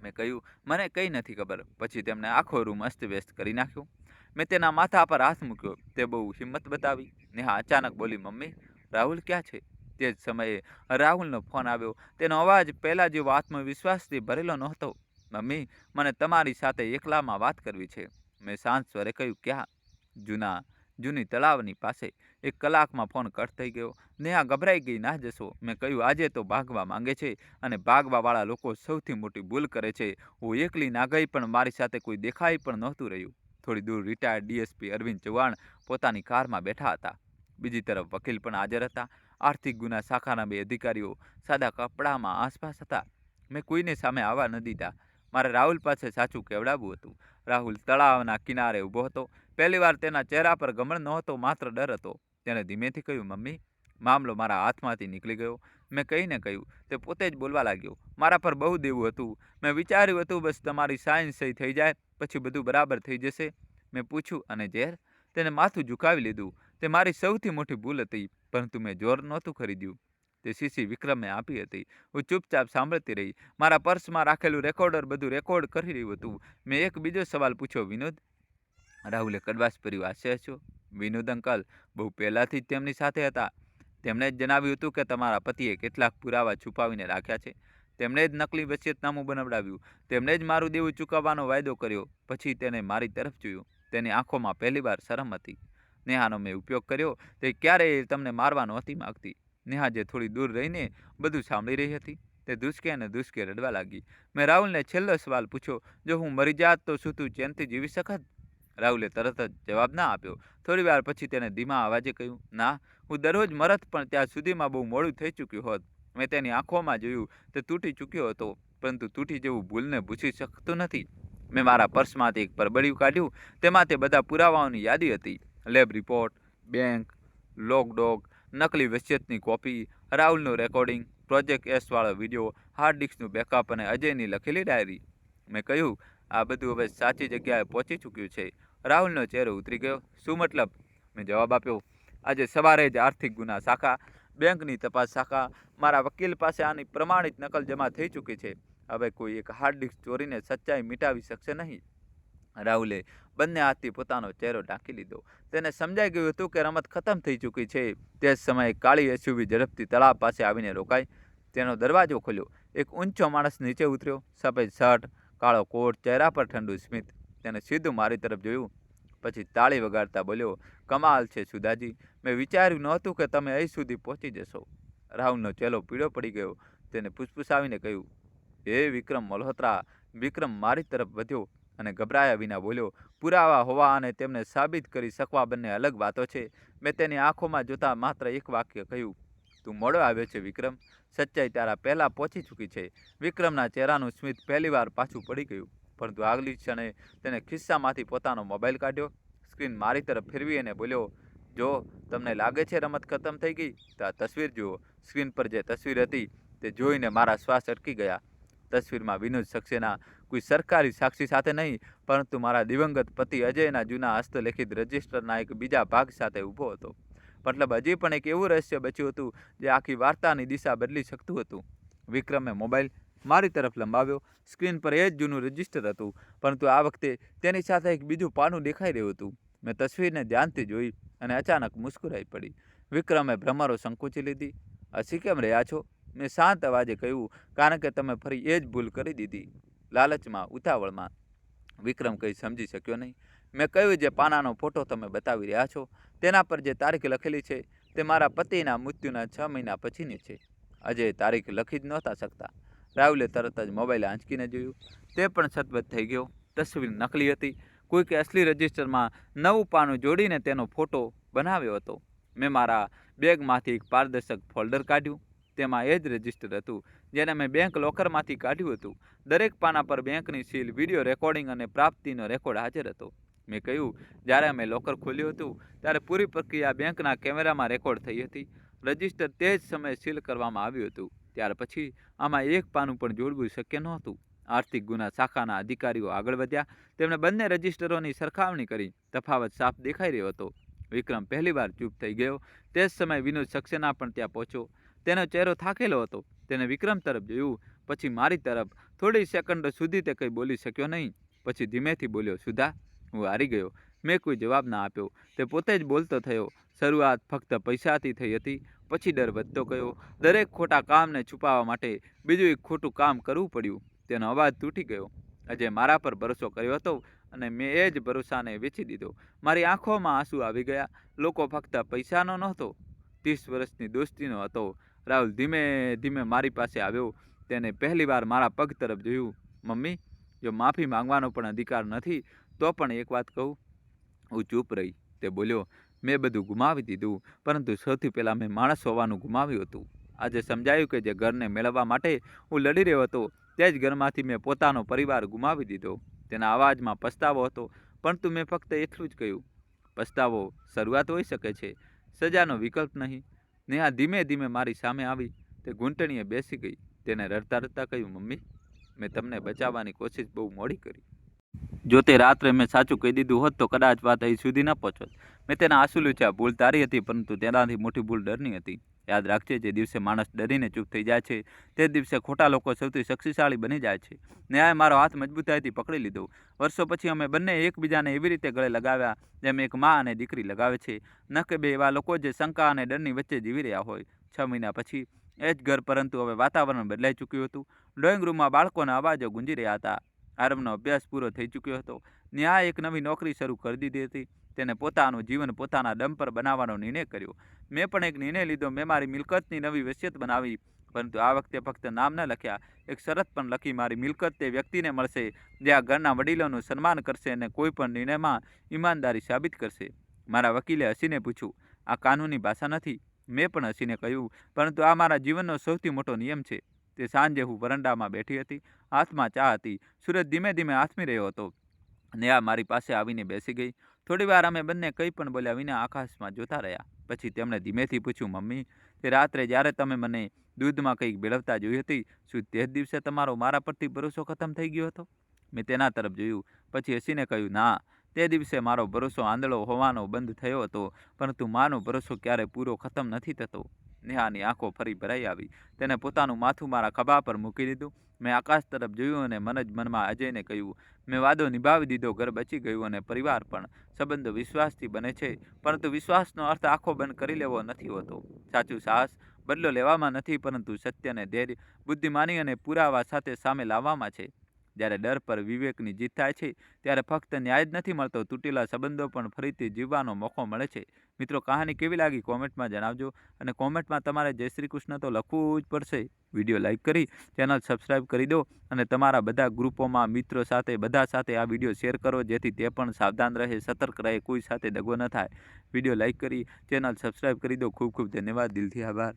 મેં કહ્યું, મને કંઈ નથી ખબર. પછી તેમણે આખો રૂમ અસ્તવ્યસ્ત કરી નાખ્યો. મેં તેના માથા પર હાથ મૂક્યો. તે બહુ હિંમત બતાવી. નેહા અચાનક બોલી, મમ્મી, રાહુલ ક્યાં છે? તે જ સમયે રાહુલનો ફોન આવ્યો. તેનો અવાજ પહેલાં જેવો આત્મવિશ્વાસથી ભરેલો નહોતો. મમ્મી, મને તમારી સાથે એકલામાં વાત કરવી છે. મેં શાંત સ્વરે કહ્યું, ક્યાં? જૂના જૂની તળાવની પાસે. 1 કલાકમાં ફોન કટ થઈ ગયો. નેહા ગભરાઈ ગઈ. ના જશો. મેં કહ્યું, આજે તો ભાગવા માંગે છે અને ભાગવાવાળા લોકો સૌથી મોટી ભૂલ કરે છે. હું એકલી ના ગઈ પણ મારી સાથે કોઈ દેખાઈ પણ નહોતું રહ્યું. થોડી દૂર રિટાયર્ડ ડીએસપી અરવિંદ ચૌહાણ પોતાની કારમાં બેઠા હતા. બીજી તરફ વકીલ પણ હાજર હતા. આર્થિક ગુના શાખાના 2 અધિકારીઓ સાદા કપડામાં આસપાસ હતા. મેં કોઈને સામે આવવા ન દીધા. મારે રાહુલ પાસે સાચું કહેવડાવવું હતું. રાહુલ તળાવના કિનારે ઊભો હતો. પહેલીવાર તેના ચહેરા પર ગમણ નહોતો, માત્ર ડર હતો. તેણે ધીમેથી કહ્યું, મમ્મી, મામલો મારા હાથમાંથી નીકળી ગયો. મેં કહીને કહ્યું. તે પોતે જ બોલવા લાગ્યો. મારા પર બહુ દેવું હતું. મેં વિચાર્યું હતું બસ તમારી સાઇન સહી થઈ જાય પછી બધું બરાબર થઈ જશે. મેં પૂછ્યું, અને ઝેર? તેને માથું ઝુકાવી લીધું. તે મારી સૌથી મોટી ભૂલ હતી, પરંતુ મેં જોર નહોતું ખરીદ્યું. તે શીશી વિક્રમે આપી હતી. હું ચૂપચાપ સાંભળતી રહી. મારા પર્સમાં રાખેલું રેકોર્ડર બધું રેકોર્ડ કરી રહ્યું હતું. મેં એક બીજો સવાલ પૂછ્યો, વિનોદ? રાહુલે કડવાશભર્યું હાસ્ય હસ્યો. વિનોદ અંકલ બહુ પહેલાંથી જ તેમની સાથે હતા. તેમણે જ જણાવ્યું હતું કે તમારા પતિએ કેટલાક પુરાવા છુપાવીને રાખ્યા છે. તેમણે જ નકલી વસિયતનામું બનાવડાવ્યું. તેમણે જ મારું દેવું ચૂકવવાનો વાયદો કર્યો. પછી તેને મારી તરફ જોયું. તેની આંખોમાં પહેલીવાર શરમ હતી. નેહાનો મેં ઉપયોગ કર્યો. તે ક્યારેય તમને મારવા નહોતી માગતી. નેહા જે થોડી દૂર રહીને બધું સાંભળી રહી હતી, તે ધુસકે અને ધુસકે રડવા લાગી. મેં રાહુલને છેલ્લો સવાલ પૂછ્યો, જો હું મરી જાત તો શું તું ચેનથી જીવી શકત? રાહુલે તરત જ જવાબ ના આપ્યો. થોડીવાર પછી તેને ધીમા અવાજે કહ્યું, ના, હું દરરોજ મરત, પણ ત્યાં સુધીમાં બહુ મોડું થઈ ચૂક્યું હોત. મેં તેની આંખોમાં જોયું. તે તૂટી ચૂક્યો હતો, પરંતુ તૂટી જેવું ભૂલને ભૂસી શકતું નથી. મેં મારા પર્સમાંથી એક પરબડિયું કાઢ્યું. તેમાં તે બધા પુરાવાઓની યાદી હતી. લેબ રિપોર્ટ, બેંક, લોગડોગ, નકલી વસિયતની કોપી, રાહુલનું રેકોર્ડિંગ, પ્રોજેક્ટ એસવાળો વિડીયો, હાર્ડ ડિસ્કનું બેકઅપ અને અજયની લખેલી ડાયરી. મેં કહ્યું, આ બધું હવે સાચી જગ્યાએ પહોંચી ચૂક્યું છે. રાહુલનો ચહેરો ઉતરી ગયો. શું મતલબ? મેં જવાબ આપ્યો, આજે સવારે જ આર્થિક ગુના શાખા, બેંકની તપાસ શાખા, મારા વકીલ પાસે આની પ્રમાણિત નકલ જમા થઈ ચૂકી છે. હવે કોઈ એક હાર્ડ ડિસ્ક ચોરીને સચ્ચાઈ મિટાવી શકશે નહીં. રાહુલે બંને હાથથી પોતાનો ચહેરો ઢાંકી લીધો. તેને સમજાઈ ગયું હતું કે રમત ખતમ થઈ ચૂકી છે. તે જ સમયે કાળી એસયુવી ઝડપથી તળાવ પાસે આવીને રોકાઈ. તેનો દરવાજો ખોલ્યો. એક ઊંચો માણસ નીચે ઉતર્યો. સફેદ શર્ટ, કાળો કોટ, ચહેરા પર ઠંડુ સ્મિત. તેને સીધું મારી તરફ જોયું. પછી તાળી વગાડતા બોલ્યો, કમાલ છે સુધાજી. મેં વિચાર્યું નહોતું કે તમે અહીં સુધી પહોંચી જશો. રાહુલનો ચહેરો પીળો પડી ગયો. તેને ફૂસફૂસાવીને કહ્યું, હે વિક્રમ મલ્હોત્રા. વિક્રમ મારી તરફ વધ્યો અને ગભરાયા વિના બોલ્યો, પુરાવા હોવા અને તેમને સાબિત કરી શકવા બંને અલગ વાતો છે. મેં તેની આંખોમાં જોતા માત્ર એક વાક્ય કહ્યું, તું મોડો આવ્યો છે વિક્રમ. સચ્ચાઈ તારા પહેલાં પહોંચી ચૂકી છે. વિક્રમના ચહેરાનું સ્મિત પહેલીવાર પાછું પડી ગયું, પરંતુ આગલી ક્ષણે તેને ખિસ્સામાંથી પોતાનો મોબાઈલ કાઢ્યો, સ્ક્રીન મારી તરફ ફેરવી અને બોલ્યો, જો તમને લાગે છે રમત ખતમ થઈ ગઈ તો આ તસવીર જુઓ. સ્ક્રીન પર જે તસવીર હતી તે જોઈને મારા શ્વાસ અટકી ગયા. તસવીરમાં વિનોદ સક્સેના કોઈ સરકારી સાક્ષી સાથે નહીં, પરંતુ મારા દિવંગત પતિ અજયના જૂના હસ્તલેખિત રજિસ્ટરના એક બીજા ભાગ સાથે ઊભો હતો. મતલબ હજી પણ એક એવું રહસ્ય બચ્યું હતું જે આખી વાર્તાની દિશા બદલી શકતું હતું. વિક્રમે મોબાઈલ મારી તરફ લંબાવ્યો. સ્ક્રીન પર એ જ જૂનું રજિસ્ટર હતું, પરંતુ આ વખતે તેની સાથે એક બીજું પાનું દેખાઈ રહ્યું હતું. મેં તસવીરને ધ્યાનથી જોઈ અને અચાનક મુસ્કુરાઈ પડી. વિક્રમે ભ્રમરો સંકોચી લીધી. હસી કેમ રહ્યા છો? મેં શાંત અવાજે કહ્યું, કારણ કે તમે ફરી એ જ ભૂલ કરી દીધી. લાલચમાં, ઉતાવળમાં. વિક્રમ કંઈ સમજી શક્યો નહીં. મેં કહ્યું, જે પાનાનો ફોટો તમે બતાવી રહ્યા છો તેના પર જે તારીખ લખેલી છે તે મારા પતિના મૃત્યુના 6 મહિના પછીની છે. અજય તારીખ લખી જ નહોતા શકતા. રાહુલે તરત જ મોબાઈલ આંચકીને જોયું. તે પણ સતબત થઈ ગયો. તસવીર નકલી હતી. કોઈકે અસલી રજિસ્ટરમાં નવું પાનું જોડીને તેનો ફોટો બનાવ્યો હતો. મેં મારા બેગમાંથી એક પારદર્શક ફોલ્ડર કાઢ્યું. તેમાં એ જ રજિસ્ટર હતું જેને મેં બેંક લોકરમાંથી કાઢ્યું હતું. દરેક પાના પર બેંકની સીલ, વિડીયો રેકોર્ડિંગ અને પ્રાપ્તિનો રેકોર્ડ હાજર હતો. મેં કહ્યું, જ્યારે અમે લોકર ખોલ્યું હતું ત્યારે પૂરી પ્રક્રિયા બેંકના કેમેરામાં રેકોર્ડ થઈ હતી. રજિસ્ટર તે જ સમયે સીલ કરવામાં આવ્યું હતું. ત્યાર પછી આમાં એક પાનું પણ જોડવું શક્ય નહોતું. આર્થિક ગુના શાખાના અધિકારીઓ આગળ વધ્યા. તેમણે બંને રજિસ્ટરોની સરખામણી કરી. તફાવત સાફ દેખાઈ રહ્યો હતો. વિક્રમ પહેલીવાર ચૂપ થઈ ગયો. તે જ સમયે વિનોદ સક્સેના પણ ત્યાં પહોંચ્યો. તેનો ચહેરો થાકેલો હતો. તેને વિક્રમ તરફ જોયું, પછી મારી તરફ. થોડી સેકન્ડો સુધી તે કંઈ બોલી શક્યો નહીં. પછી ધીમેથી બોલ્યો, સુધા, હું હારી ગયો. મેં કોઈ જવાબ ના આપ્યો. તે પોતે જ બોલતો થયો. શરૂઆત ફક્ત પૈસાથી થઈ હતી, પછી ડર વધતો ગયો. દરેક ખોટા કામને છુપાવવા માટે બીજું એક ખોટું કામ કરવું પડ્યું. તેનો અવાજ તૂટી ગયો. અજય મારા પર ભરોસો કર્યો હતો અને મેં એ જ ભરોસાને વેચી દીધો. મારી આંખોમાં આંસુ આવી ગયા. લોકો ફક્ત પૈસાનો નહોતો, 30 વર્ષની દોસ્તીનો હતો. રાહુલ ધીમે ધીમે મારી પાસે આવ્યો. તેને પહેલીવાર મારા પગ તરફ જોયું. મમ્મી, જો માફી માંગવાનો પણ અધિકાર નથી, તો પણ એક વાત કહું. હું ચૂપ રહી. તે બોલ્યો, મેં બધું ગુમાવી દીધું, પરંતુ સૌથી પહેલાં મેં માણસ હોવાનું ગુમાવ્યું હતું. આજે સમજાયું કે જે ઘરને મેળવવા માટે હું લડી રહ્યો હતો, તે જ ઘરમાંથી મેં પોતાનો પરિવાર ગુમાવી દીધો. તેના અવાજમાં પસ્તાવો હતો, પરંતુ મેં ફક્ત એટલું જ કહ્યું, પસ્તાવો શરૂઆત હોઈ શકે છે, સજાનો વિકલ્પ નહીં. નેહા ધીમે ધીમે મારી સામે આવી. તે ઘૂંટણીએ બેસી ગઈ. તેને રડતા રડતા કહ્યું, મમ્મી, મેં તમને બચાવવાની કોશિશ બહુ મોડી કરી. જો તે રાત્રે મેં સાચું કહી દીધું હોત તો કદાચ વાત અહીં સુધી ન પહોંચોત. મેં તેના આંસુ લૂછ્યા. ભૂલ તારી હતી, પરંતુ તેનાથી મોટી ભૂલ ડરની હતી. યાદ રાખજે, જે દિવસે માણસ ડરીને ચૂપ થઈ જાય છે, તે દિવસે ખોટા લોકો સૌથી શક્તિશાળી બની જાય છે. ન્યાય મારો હાથ મજબૂતાઈથી પકડી લીધો. વર્ષો પછી અમે બંને એકબીજાને એવી રીતે ગળે લગાવ્યા જેમ એક મા અને દીકરી લગાવે છે. ન કે બે એવા લોકો જે શંકા અને ડરની વચ્ચે જીવી રહ્યા હોય. 6 મહિના પછી એ જ ઘર, પરંતુ હવે વાતાવરણ બદલાઈ ચૂક્યું હતું. ડ્રોઈંગ રૂમમાં બાળકોના અવાજો ગુંજી રહ્યા હતા. આરંભનો અભ્યાસ પૂરો થઈ ચૂક્યો હતો. ન્યાય એક નવી નોકરી શરૂ કરી દીધી હતી. તેને પોતાનું જીવન પોતાના દમ પર બનાવવાનો નિર્ણય કર્યો. મેં પણ એક નિર્ણય લીધો. મેં મારી મિલકતની નવી વસિયત બનાવી, પરંતુ આ વખતે ફક્ત નામ ન લખ્યા, એક શરત પણ લખી. મારી મિલકત તે વ્યક્તિને મળશે જે આ ઘરના વડીલોનું સન્માન કરશે અને કોઈ પણ નિર્ણયમાં ઈમાનદારી સાબિત કરશે. મારા વકીલે હસીને પૂછ્યું, આ કાનૂની ભાષા નથી. મેં પણ હસીને કહ્યું, પરંતુ આ મારા જીવનનો સૌથી મોટો નિયમ છે. તે સાંજે હું વરંડામાં બેઠી હતી. હાથમાં ચા હતી. સૂરજ ધીમે ધીમે આથમી રહ્યો હતો. નેહા મારી પાસે આવીને બેસી ગઈ. થોડીવાર અમે બંને કંઈ પણ બોલ્યા વિના આકાશમાં જોતા રહ્યા. પછી તેમણે ધીમેથી પૂછ્યું, મમ્મી, તે રાત્રે જ્યારે તમે મને દૂધમાં કંઈક ભેળવતા જોઈ હતી, શું તે જ દિવસે તમારો મારા પરથી ભરોસો ખતમ થઈ ગયો હતો? મેં તેના તરફ જોયું, પછી હસીને કહ્યું, ના, તે દિવસે મારો ભરોસો આંધળો હોવાનો બંધ થયો હતો, પરંતુ માનો ભરોસો ક્યારે પૂરો ખતમ નથી થતો. નેહાની આંખો ફરી ભરાઈ આવી. તેને પોતાનું માથું મારા ખભા પર મૂકી દીધું. મેં આકાશ તરફ જોયું અને મન જ મનમાં અજયને કહ્યું, મેં વાદો નિભાવી દીધો. ઘર બચી ગયું અને પરિવાર પણ. સંબંધો વિશ્વાસથી બને છે, પરંતુ વિશ્વાસનો અર્થ આંખો બંધ કરી લેવો નથી હોતો. સાચું સાહસ બદલો લેવામાં નથી, પરંતુ સત્યને ધૈર્ય, બુદ્ધિમાની અને પુરાવા સાથે સામે લાવવામાં છે. જ્યારે ડર પર વિવેકની જીત થાય છે, ત્યારે ફક્ત ન્યાય જ નથી મળતો, તૂટેલા સંબંધો પણ ફરીથી જીવવાનો મોકો મળે છે. મિત્રો, કહાની કેવી લાગી કોમેન્ટમાં જણાવજો. અને કોમેન્ટમાં તમારે જય શ્રી કૃષ્ણ તો લખવું જ પડશે. વિડીયો લાઇક કરી ચેનલ સબસ્ક્રાઈબ કરી દો અને તમારા બધા ગ્રુપોમાં મિત્રો સાથે બધા સાથે આ વિડીયો શેર કરો, જેથી તે પણ સાવધાન રહે, સતર્ક રહે, કોઈ સાથે દગો ન થાય. વિડીયો લાઇક કરી ચેનલ સબસ્ક્રાઈબ કરી દો. ખૂબ ખૂબ ધન્યવાદ. દિલથી આભાર.